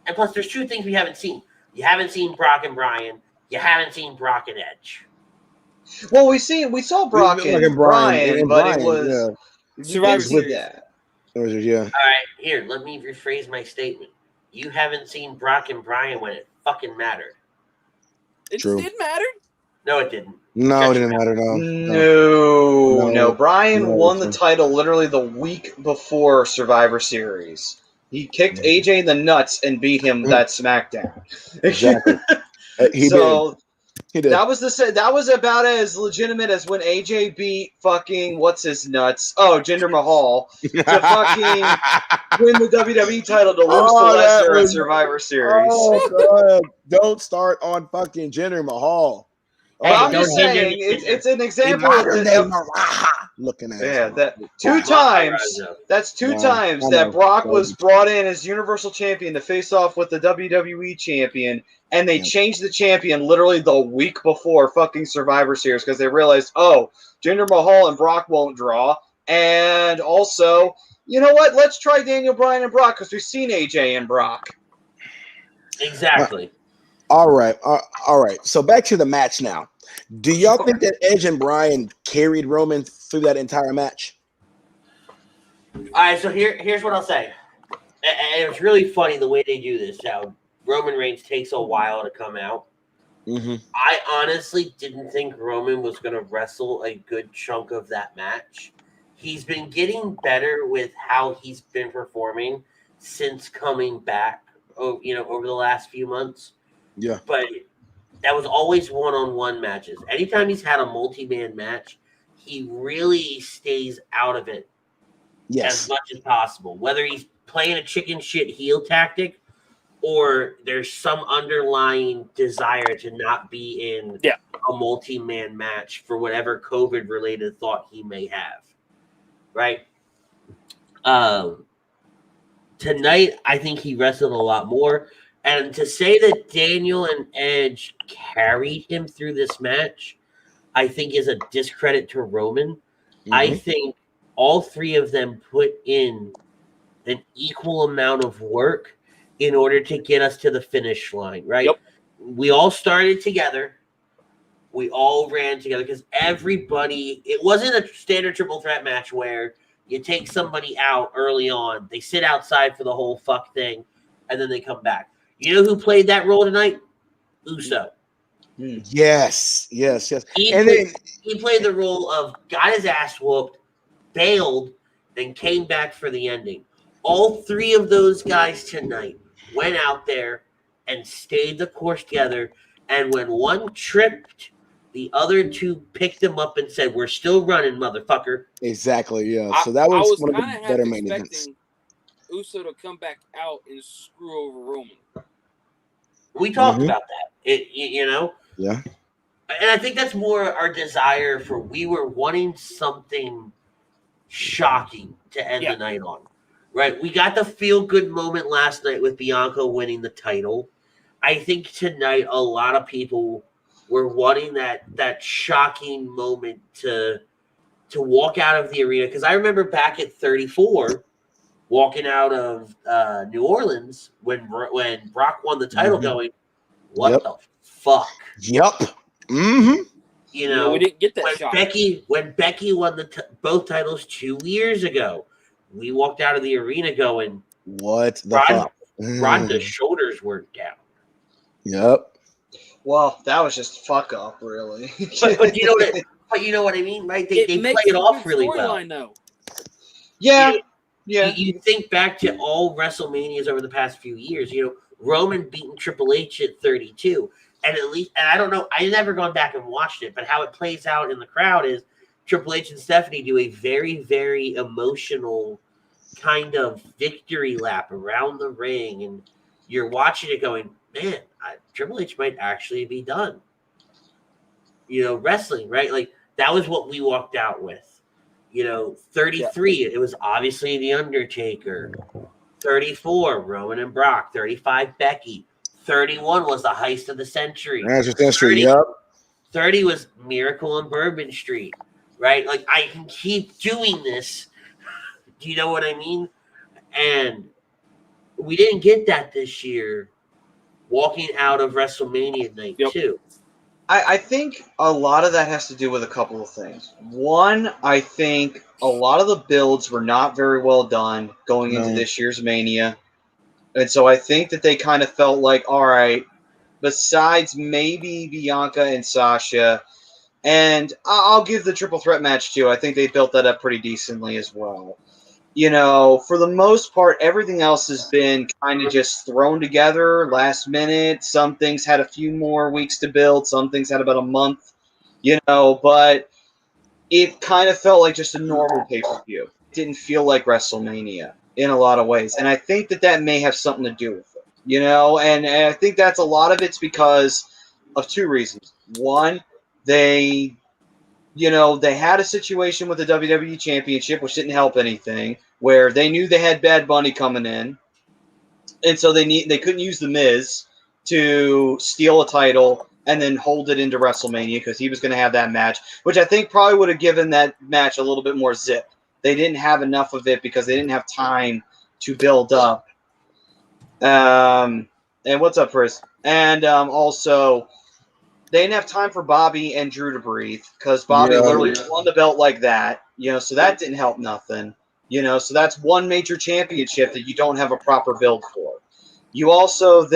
and plus there's two things we haven't seen. You haven't seen Brock and Bryan. You haven't seen Brock and Edge. Well, we saw Brock and Bryan, but it was Survivor Series. Yeah. Yeah. All right, here, let me rephrase my statement. You haven't seen Brock and Bryan when it fucking mattered. It True. did matter. No, it didn't. No, it didn't matter. No. Bryan won the title literally the week before Survivor Series. He kicked AJ in the nuts and beat him that SmackDown. Exactly. He did. That was about as legitimate as when AJ beat fucking what's his nuts? Oh, Jinder Mahal to fucking win the WWE title to lose to Lesnar in Survivor Series. Oh, God. Don't start on fucking Jinder Mahal. Hey, I'm just saying, it's an example of looking at that two times. That's two times that Brock was brought in as Universal Champion to face off with the WWE Champion, and they changed the champion literally the week before fucking Survivor Series because they realized, oh, Jinder Mahal and Brock won't draw, and also, you know what? Let's try Daniel Bryan and Brock because we've seen AJ and Brock. Exactly. All right. So back to the match now. Do y'all think that Edge and Bryan carried Roman through that entire match? All right, so here's what I'll say. And it's really funny the way they do this. How Roman Reigns takes a while to come out. Mm-hmm. I honestly didn't think Roman was going to wrestle a good chunk of that match. He's been getting better with how he's been performing since coming back, over the last few months. Yeah. But that was always one-on-one matches. Anytime he's had a multi-man match, he really stays out of it as much as possible. Whether he's playing a chicken shit heel tactic or there's some underlying desire to not be in a multi-man match for whatever COVID-related thought he may have. Right? Tonight, I think he wrestled a lot more. And to say that Daniel and Edge carried him through this match, I think is a discredit to Roman. Mm-hmm. I think all three of them put in an equal amount of work in order to get us to the finish line, right? Yep. We all started together. We all ran together because everybody, it wasn't a standard triple threat match where you take somebody out early on, they sit outside for the whole fuck thing, and then they come back. You know who played that role tonight? Uso. Yes. He played the role of got his ass whooped, bailed, then came back for the ending. All three of those guys tonight went out there and stayed the course together. And when one tripped, the other two picked him up and said, "We're still running, motherfucker." Exactly. Yeah. So that was one of the better main events. Uso to come back out and screw over Roman. We talked about that. Yeah. And I think that's more our desire for we were wanting something shocking to end the night on. Right? We got the feel-good moment last night with Bianca winning the title. I think tonight a lot of people were wanting that shocking moment to walk out of the arena. Because I remember back at 34, walking out of New Orleans when Brock won the title, going, "What the fuck?" Yep. Mm-hmm. We didn't get that shot. When Becky won both titles 2 years ago, we walked out of the arena going, "What the fuck?" Ronda's shoulders weren't down. Yep. Well, that was just fuck up, really. but you know what I mean, right? They play it off really well. Though. Yeah. Yeah. You think back to all WrestleManias over the past few years. Roman beating Triple H at 32, and I don't know. I've never gone back and watched it, but how it plays out in the crowd is Triple H and Stephanie do a very, very emotional kind of victory lap around the ring, and you're watching it going, man, Triple H might actually be done. Wrestling, right? Like that was what we walked out with. 33, it was obviously The Undertaker. 34, Roman and Brock. 35, Becky. 31 was the heist of the century. 30 was Miracle on Bourbon Street, right? Like I can keep doing this. Do you know what I mean? And we didn't get that this year walking out of WrestleMania night 2. I think a lot of that has to do with a couple of things. One, I think a lot of the builds were not very well done going into this year's Mania. And so I think that they kind of felt like, all right, besides maybe Bianca and Sasha, and I'll give the triple threat match too. I think they built that up pretty decently as well. For the most part, everything else has been kind of just thrown together last minute. Some things had a few more weeks to build. Some things had about a month, but it kind of felt like just a normal pay-per-view. It didn't feel like WrestleMania in a lot of ways. And I think that may have something to do with it, and I think that's a lot of it's because of two reasons. One, they had a situation with the WWE Championship, which didn't help anything, where they knew they had Bad Bunny coming in, and so they couldn't use The Miz to steal a title and then hold it into WrestleMania because he was going to have that match, which I think probably would have given that match a little bit more zip. They didn't have enough of it because they didn't have time to build up. And what's up, Chris? And also, they didn't have time for Bobby and Drew to breathe because Bobby literally won the belt like that, so that didn't help nothing, so that's one major championship that you don't have a proper build for. You also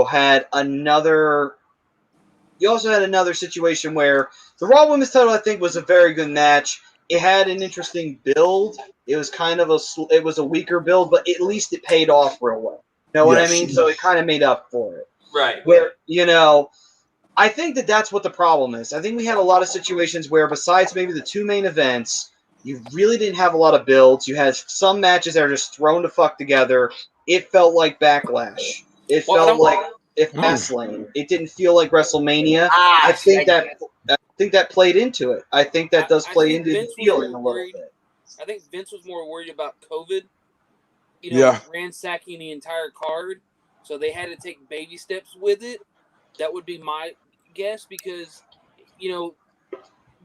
had another situation where the Raw Women's title, I think, was a very good match. It had an interesting build. It was kind of a weaker build, but at least it paid off real well. You know what I mean? So it kind of made up for it. Right. Where, I think that's what the problem is. I think we had a lot of situations where besides maybe the two main events, you really didn't have a lot of builds. You had some matches that are just thrown to fuck together. It felt like Backlash. It felt like Fastlane. It didn't feel like WrestleMania. I think that played into it. I think that does play into the feeling a little bit. I think Vince was more worried about COVID, ransacking the entire card. So they had to take baby steps with it. That would be my guess because,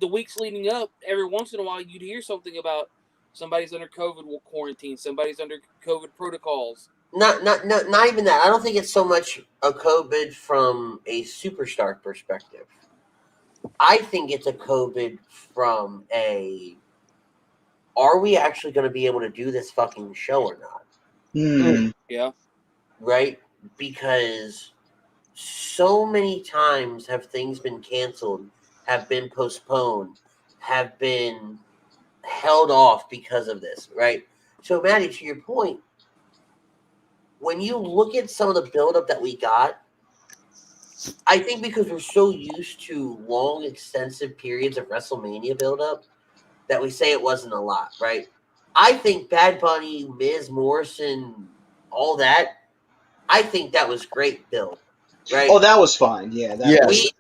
the weeks leading up, every once in a while you'd hear something about somebody's under COVID quarantine, somebody's under COVID protocols. Not even that. I don't think it's so much a COVID from a superstar perspective. I think it's a COVID from are we actually going to be able to do this fucking show or not? Yeah. Right? Because so many times have things been canceled, have been postponed, have been held off because of this, right? So, Maddie, to your point, when you look at some of the buildup that we got, I think because we're so used to long, extensive periods of WrestleMania buildup that we say it wasn't a lot, right? I think Bad Bunny, Miz, Morrison, all that, I think that was great build. Right. Oh, that was fine. Yeah. We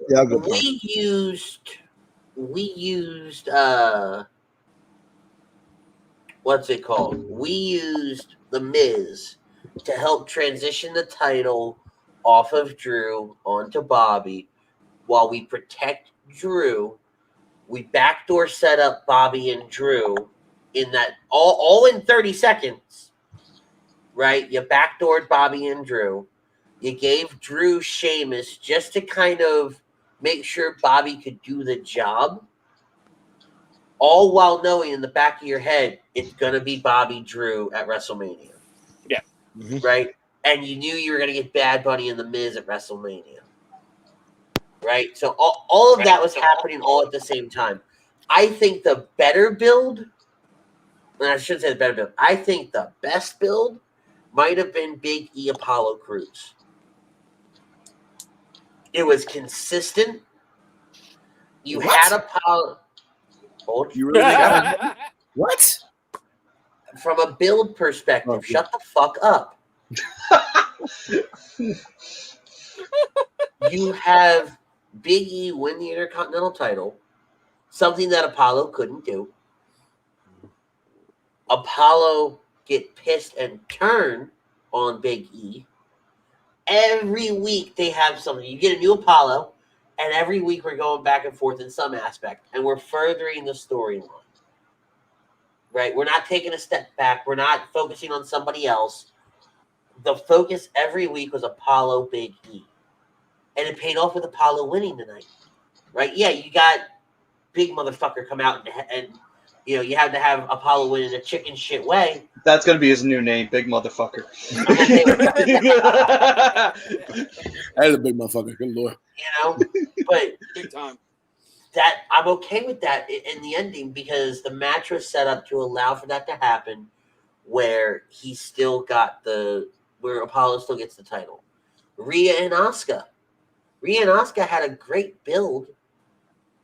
used what's it called? We used The Miz to help transition the title off of Drew onto Bobby while we protect Drew. We backdoor set up Bobby and Drew in that all in 30 seconds. Right? You backdoored Bobby and Drew. You gave Drew Sheamus just to kind of make sure Bobby could do the job, all while knowing in the back of your head it's going to be Bobby Drew at WrestleMania. Yeah. Right? And you knew you were going to get Bad Bunny and The Miz at WrestleMania. Right? So all of that was happening all at the same time. I think the better build and I should say the better build. I think the best build might have been Big E Apollo Crews. It was consistent. You had Apollo. Hold. You really think what? From a build perspective, shut the fuck up. You have Big E win the Intercontinental title, something that Apollo couldn't do. Apollo get pissed and turn on Big E. Every week they have something. You get a new Apollo, and every week we're going back and forth in some aspect, and we're furthering the storyline. Right? We're not taking a step back. We're not focusing on somebody else. The focus every week was Apollo Big E. And it paid off with Apollo winning tonight. Right? Yeah, you got big motherfucker come out and you know, you have to have Apollo win in a chicken shit way. That's going to be his new name, Big Motherfucker. That is a big motherfucker. Good Lord. You know? But Big time. that I'm okay with that in the ending because the match was set up to allow for that to happen where he still got where Apollo still gets the title. Rhea and Asuka had a great build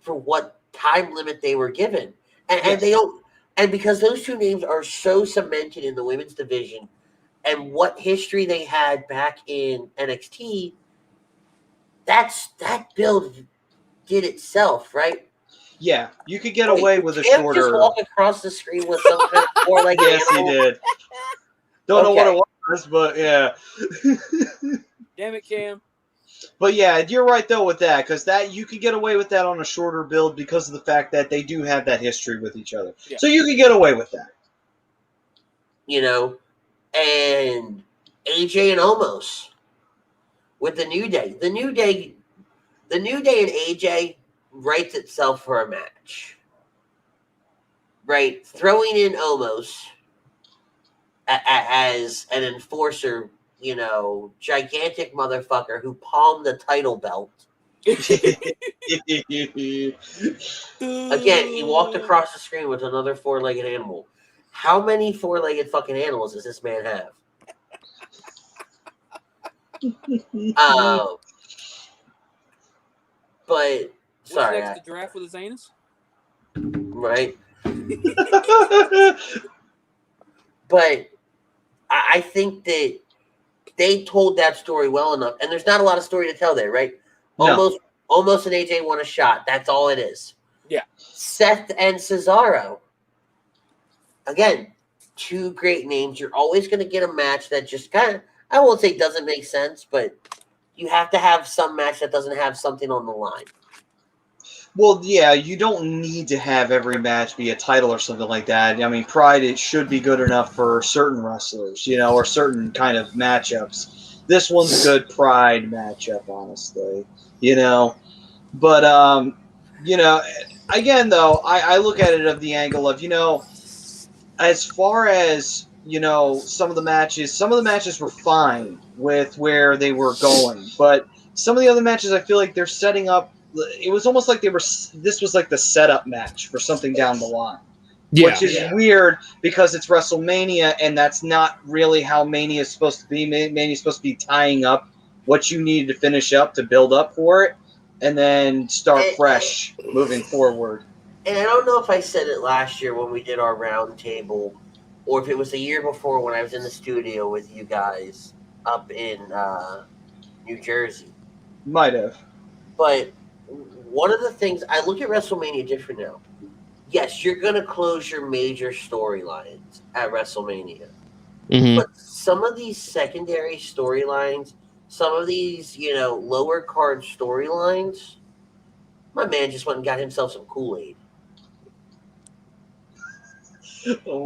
for what time limit they were given. And they don't, and because those two names are so cemented in the women's division and what history they had back in NXT, that build did itself, right? Yeah, you could get away with a Just shorter. walk across the screen with some kind of four-legged Yes, he animal. did. Don't know what it was, but yeah. Damn it, Cam. But yeah, you're right though with that because that you could get away with that on a shorter build because of the fact that they do have that history with each other. Yeah. So you could get away with that. You know, and AJ and Omos with the New Day. The New Day and AJ writes itself for a match. Right? Throwing in Omos as an enforcer, you know, gigantic motherfucker who palmed the title belt. Again, he walked across the screen with another four-legged animal. How many four-legged fucking animals does this man have? But sorry, What's next? The draft with his anus? Right? But I think that they told that story well enough, and there's not a lot of story to tell there, right? No. Almost an AJ won a shot. That's all it is. Yeah. Seth and Cesaro. Again, two great names. You're always going to get a match that just kind of, I won't say doesn't make sense, but you have to have some match that doesn't have something on the line. Well, yeah, you don't need to have every match be a title or something like that. I mean, Pride, it should be good enough for certain wrestlers, you know, or certain kind of matchups. This one's a good Pride matchup, honestly, you know. But, you know, again, though, I look at it of the angle of, you know, as far as, you know, some of the matches were fine with where they were going. But some of the other matches, I feel like they're setting up. It was almost like this was like the setup match for something down the line. Yeah. Which is weird because it's WrestleMania and that's not really how Mania is supposed to be. Mania is supposed to be tying up what you needed to finish up to build up for it and then start fresh moving forward. And I don't know if I said it last year when we did our round table or if it was the year before when I was in the studio with you guys up in New Jersey. Might have. But one of the things, I look at WrestleMania different now. Yes, you're going to close your major storylines at WrestleMania. Mm-hmm. But some of these secondary storylines, some of these, you know, lower card storylines, my man just went and got himself some Kool-Aid. Oh.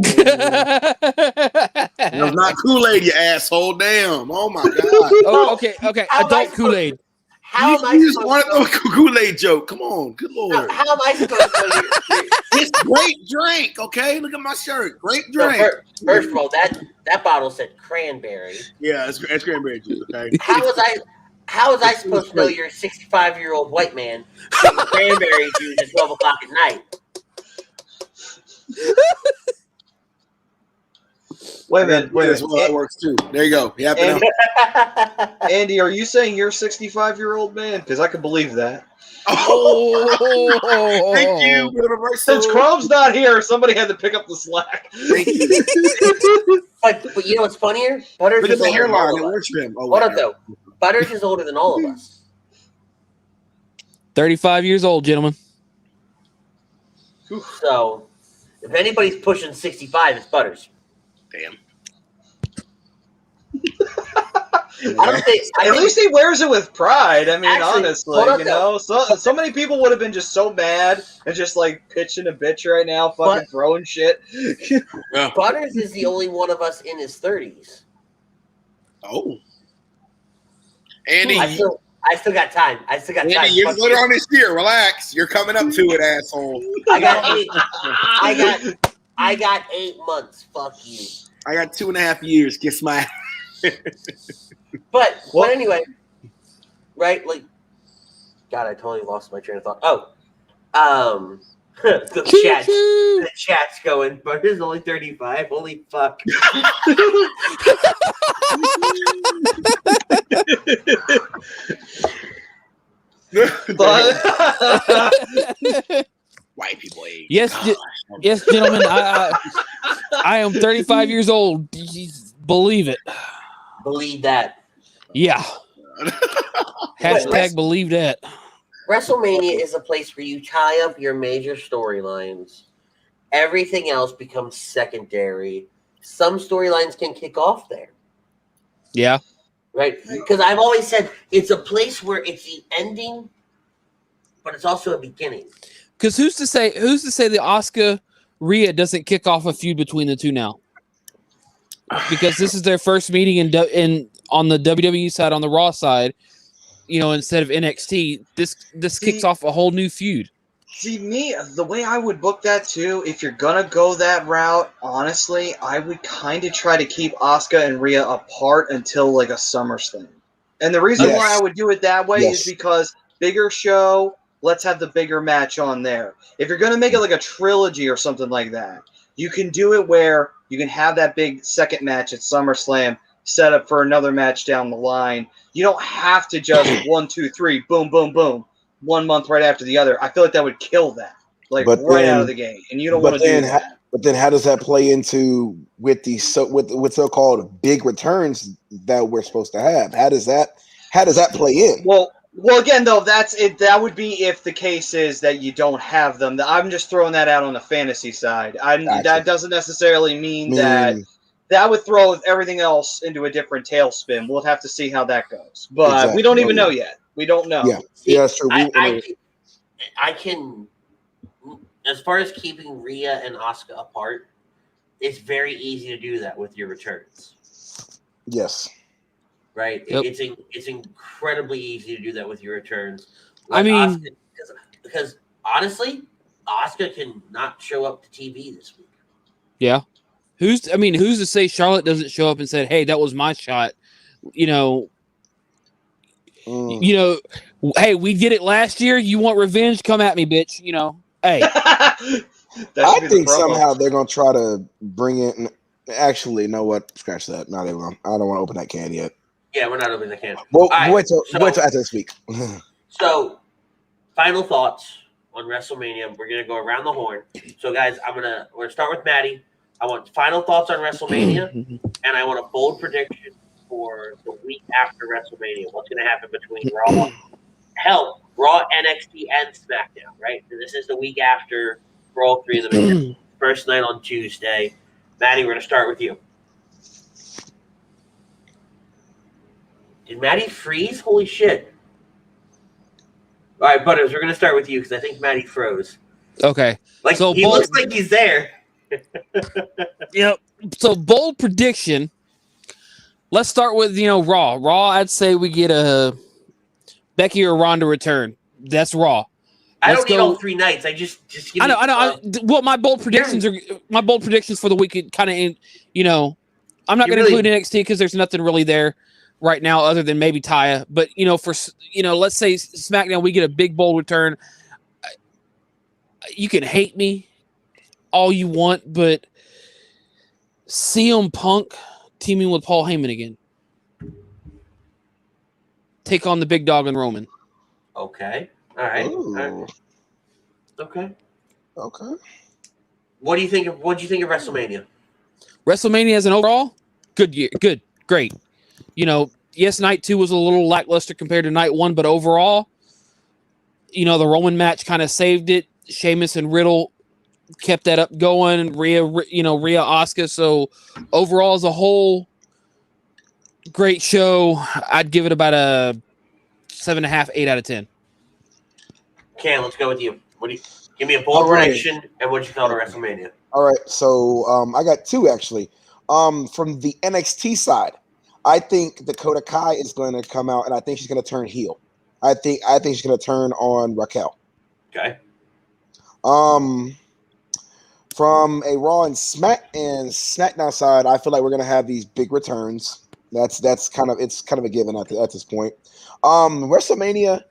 It was not Kool-Aid, you asshole. Damn. Oh, my God. Oh, okay. Adult Kool-Aid. How am I You just supposed wanted to a Kool-Aid joke. Come on. Good Lord. How am I supposed to know? It's great drink, okay? Look at my shirt. Great drink. First of all, that bottle said cranberry. Yeah, it's cranberry juice, okay? How was I supposed to know you're a 65-year-old white man drinking cranberry juice at 12 o'clock at night? Wait a minute. Well, that works too. There you go. Yeah. Andy, are you saying you're a 65-year-old man? Because I can believe that. Oh, thank you. Since Chrome's not here, somebody had to pick up the slack. but you know what's funnier? Butters Look is at the older than all hairline. of It us. works for him. Hold up, though. Butters is older than all of us. 35 years old, gentlemen. So, if anybody's pushing 65, it's Butters. Damn. At least he wears it with pride. I mean, Actually, honestly, you know, so many people would have been just so mad and just like pitching a bitch right now, fucking throwing shit. Butters is the only one of us in his 30s. Oh, Andy, I still got time. Andy, you're later on this year. Relax. You're coming up to it, asshole. I got 8 months. Fuck you. I got 2.5 years. Kiss my. But anyway, right? Like, God, I totally lost my train of thought. Oh, the chat's going. But it's only 35. Holy fuck! White people age. Yes, yes, gentlemen. I am 35 years old. Believe it. Believe that. Yeah. Hashtag believe that. WrestleMania is a place where you tie up your major storylines. Everything else becomes secondary. Some storylines can kick off there. Yeah. Right? Because I've always said it's a place where it's the ending, but it's also a beginning. Because who's to say the Asuka Rhea doesn't kick off a feud between the two now? Because this is their first meeting in on the WWE side, on the Raw side, you know, instead of NXT. This kicks off a whole new feud. See, the way I would book that too, if you're gonna go that route, honestly, I would kind of try to keep Asuka and Rhea apart until like a SummerSlam. And the reason why I would do it that way is because bigger show, let's have the bigger match on there. If you're gonna make it like a trilogy or something like that, you can do it where you can have that big second match at SummerSlam set up for another match down the line. You don't have to just 1, 2, 3, boom, boom, boom, 1 month right after the other. I feel like that would kill that, out of the gate, and you don't want to do that. But then, how does that play into with so-called big returns that we're supposed to have? How does that play in? Well, again, though, that's it. That would be if the case is that you don't have them. I'm just throwing that out on the fantasy side. That doesn't necessarily mean that would throw everything else into a different tailspin. We'll have to see how that goes. But we don't even know yet. We don't know. Yeah, that's true. I can, as far as keeping Rhea and Asuka apart, it's very easy to do that with your returns. Yes. Right? Yep. It's incredibly easy to do that with your returns. I mean, Asuka, because honestly, Asuka can not show up to TV this week. Yeah. Who's to say Charlotte doesn't show up and said, "Hey, that was my shot." You know, hey, we did it last year. You want revenge? Come at me, bitch. You know, hey. I think somehow they're gonna try to bring in. Actually, you know what? Scratch that. Not even. I don't want to open that can yet. Yeah, we're not opening the can. Well, wait till after this week. So, final thoughts on WrestleMania. We're gonna go around the horn. So, guys, we're gonna start with Maddie. I want final thoughts on WrestleMania, and I want a bold prediction for the week after WrestleMania. What's going to happen between Raw, NXT, and SmackDown, right? This is the week after for all three of them. First night on Tuesday. Maddie, we're going to start with you. Did Maddie freeze? Holy shit. All right, Butters, we're going to start with you because I think Maddie froze. Okay. So he looks like he's there. Yep. So bold prediction. Let's start with Raw. Raw, I'd say we get a Becky or Ronda return. That's Raw. I don't need all 3 nights. I just give me, I know. Well, my bold predictions for the week. Kind of, I'm not going to include NXT because there's nothing really there right now other than maybe Taya. But let's say SmackDown, we get a big bold return. You can hate me all you want, but CM Punk teaming with Paul Heyman again. Take on the big dog and Roman. Okay. All right. Ooh. Okay. Okay. What do you think of WrestleMania? WrestleMania as an overall, good year, good, great. You know, yes, night 2 was a little lackluster compared to night 1, but overall, you know, the Roman match kind of saved it. Sheamus and Riddle kept that up going. Rhea, Asuka. So overall, as a whole, great show. I'd give it about a 7.5, 8 out of 10. Cam, let's go with you. What do you give me a bold prediction and what you thought of WrestleMania? All right, so I got 2 actually. From the NXT side, I think Dakota Kai is going to come out, and I think she's going to turn heel. I think she's going to turn on Raquel. Okay. From a Raw and SmackDown side, I feel like we're going to have these big returns. That's kind of a given at this point. WrestleMania,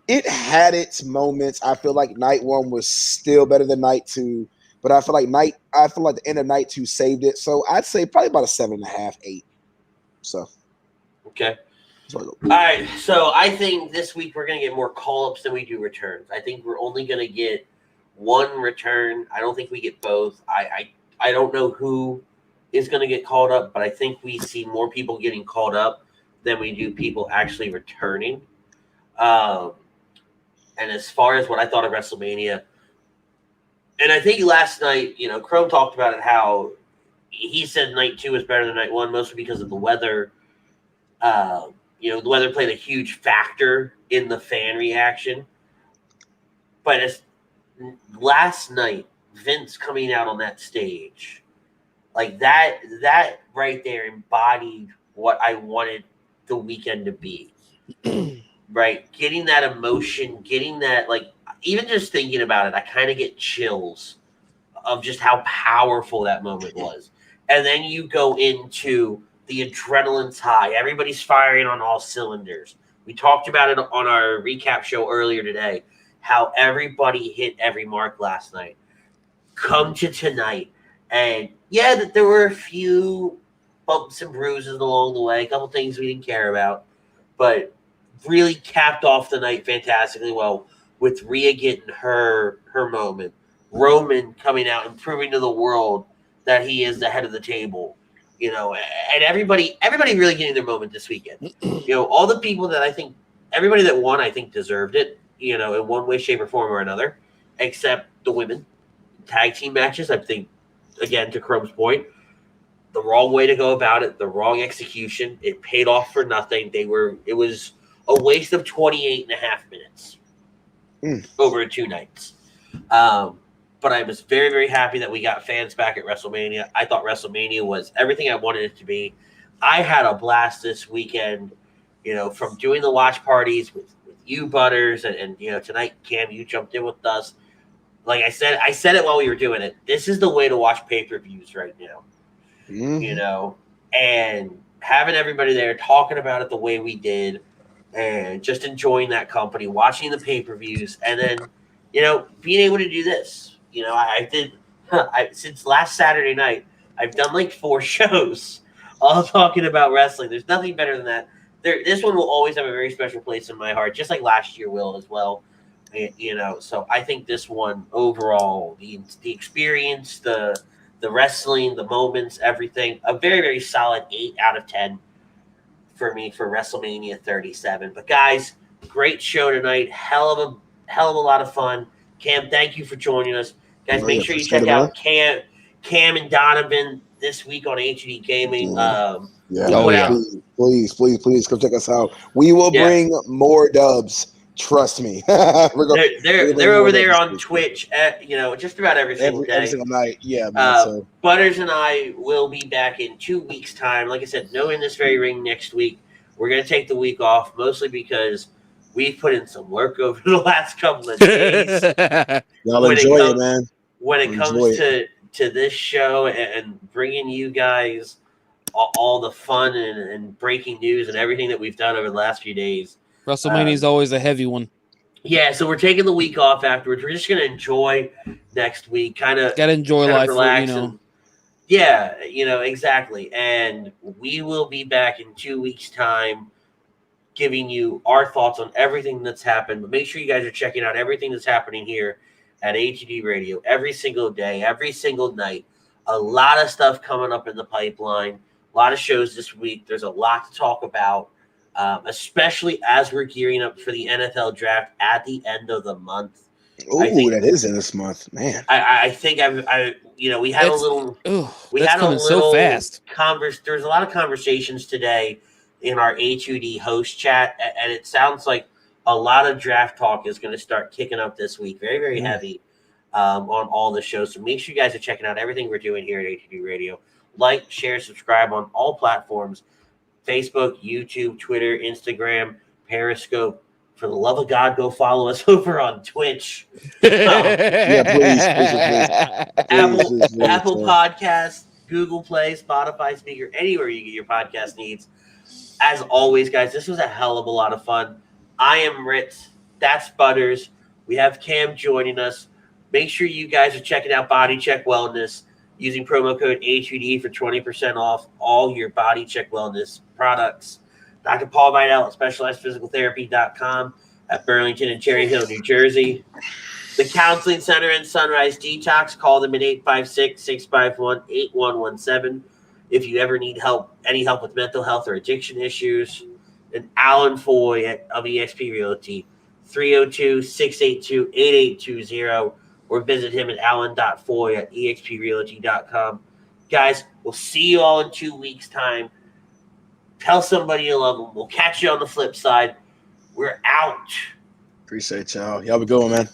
it had its moments. I feel like night 1 was still better than night 2, but I feel like the end of night 2 saved it. So I'd say probably about a 7.5, 8. So okay. All right. So I think this week we're gonna get more call-ups than we do returns. I think we're only gonna get 1 return. I don't think we get both. I don't know who is gonna get called up, but I think we see more people getting called up than we do people actually returning. And as far as what I thought of WrestleMania, and I think last night, you know, Chrome talked about it, how he said night 2 was better than night 1, mostly because of the weather. You know, the weather played a huge factor in the fan reaction. But as last night, Vince coming out on that stage, like that right there embodied what I wanted the weekend to be. Right? Getting that emotion, getting that, like, even just thinking about it, I kind of get chills of just how powerful that moment was. And then you go into the adrenaline's high. Everybody's firing on all cylinders. We talked about it on our recap show earlier today, how everybody hit every mark last night. Come to tonight, and yeah, that there were a few bumps and bruises along the way, a couple things we didn't care about, but really capped off the night fantastically well with Rhea getting her moment, Roman coming out and proving to the world that he is the head of the table, you know, and everybody really getting their moment this weekend. You know, all the people that I think, everybody that won, I think deserved it, you know, in one way, shape, or form or another, except the women. Tag team matches, I think, again, to Chrome's point, the wrong way to go about it, the wrong execution. It paid off for nothing. It was a waste of 28 and a half minutes over 2 nights. But I was very, very happy that we got fans back at WrestleMania. I thought WrestleMania was everything I wanted it to be. I had a blast this weekend, you know, from doing the watch parties with you, Butters, and you know, tonight, Cam, you jumped in with us. Like I said it while we were doing it. This is the way to watch pay-per-views right now. You know, and having everybody there talking about it the way we did, and just enjoying that company, watching the pay-per-views, and then, you know, being able to do this. You know, I did since last Saturday night, I've done like 4 shows all talking about wrestling. There's nothing better than that. This one will always have a very special place in my heart, just like last year will as well. You know, so I think this one overall, the experience, the wrestling, the moments, everything, a very, very solid 8 out of 10 for me for WrestleMania 37. But guys, great show tonight. Hell of a lot of fun. Cam, thank you for joining us. Guys, make sure you check out Cam and Donovan this week on HD Gaming. Please come check us out. We will bring more dubs. Trust me. they're over there on Twitch at, you know, just about every single day. Every single night. Yeah, man, Butters and I will be back in 2 weeks' time. Like I said, no In This Very Ring next week. We're going to take the week off, mostly because we've put in some work over the last couple of days. Y'all enjoy it, man. When it comes to this show and bringing you guys all the fun and breaking news and everything that we've done over the last few days. WrestleMania is always a heavy one. Yeah, so we're taking the week off afterwards. We're just going to enjoy next week. Kind of got to enjoy life, relax, you know. Yeah, exactly. And we will be back in 2 weeks' time giving you our thoughts on everything that's happened. But make sure you guys are checking out everything that's happening here at ATD Radio every single day, every single night. A lot of stuff coming up in the pipeline, a lot of shows this week. There's a lot to talk about, especially as we're gearing up for the NFL draft at the end of the month. Ooh, that is in this month, man. I think we had a little so fast. There's a lot of conversations today in our A2D host chat, and it sounds like a lot of draft talk is going to start kicking up this week. Very, very heavy on all the shows. So make sure you guys are checking out everything we're doing here at A2D Radio. Like, share, subscribe on all platforms: Facebook, YouTube, Twitter, Instagram, Periscope. For the love of God, go follow us over on Twitch. Yeah, please. Apple Podcasts, Google Play, Spotify, Speaker, anywhere you get your podcast needs. As always, guys, this was a hell of a lot of fun. I am Ritz. That's Butters. We have Cam joining us. Make sure you guys are checking out Body Check Wellness using promo code A2D for 20% off all your Body Check Wellness products. Dr. Paul Vidal at SpecializedPhysicalTherapy.com at Burlington and Cherry Hill, New Jersey. The Counseling Center and Sunrise Detox. Call them at 856-651-8117 if you ever need any help with mental health or addiction issues. And Alan Foy of eXp Realty, 302-682-8820, or visit him at alan.foy at exprealty.com. Guys, we'll see you all in 2 weeks' time. Tell somebody you love them. We'll catch you on the flip side. We're out. Appreciate y'all. Y'all be good, man.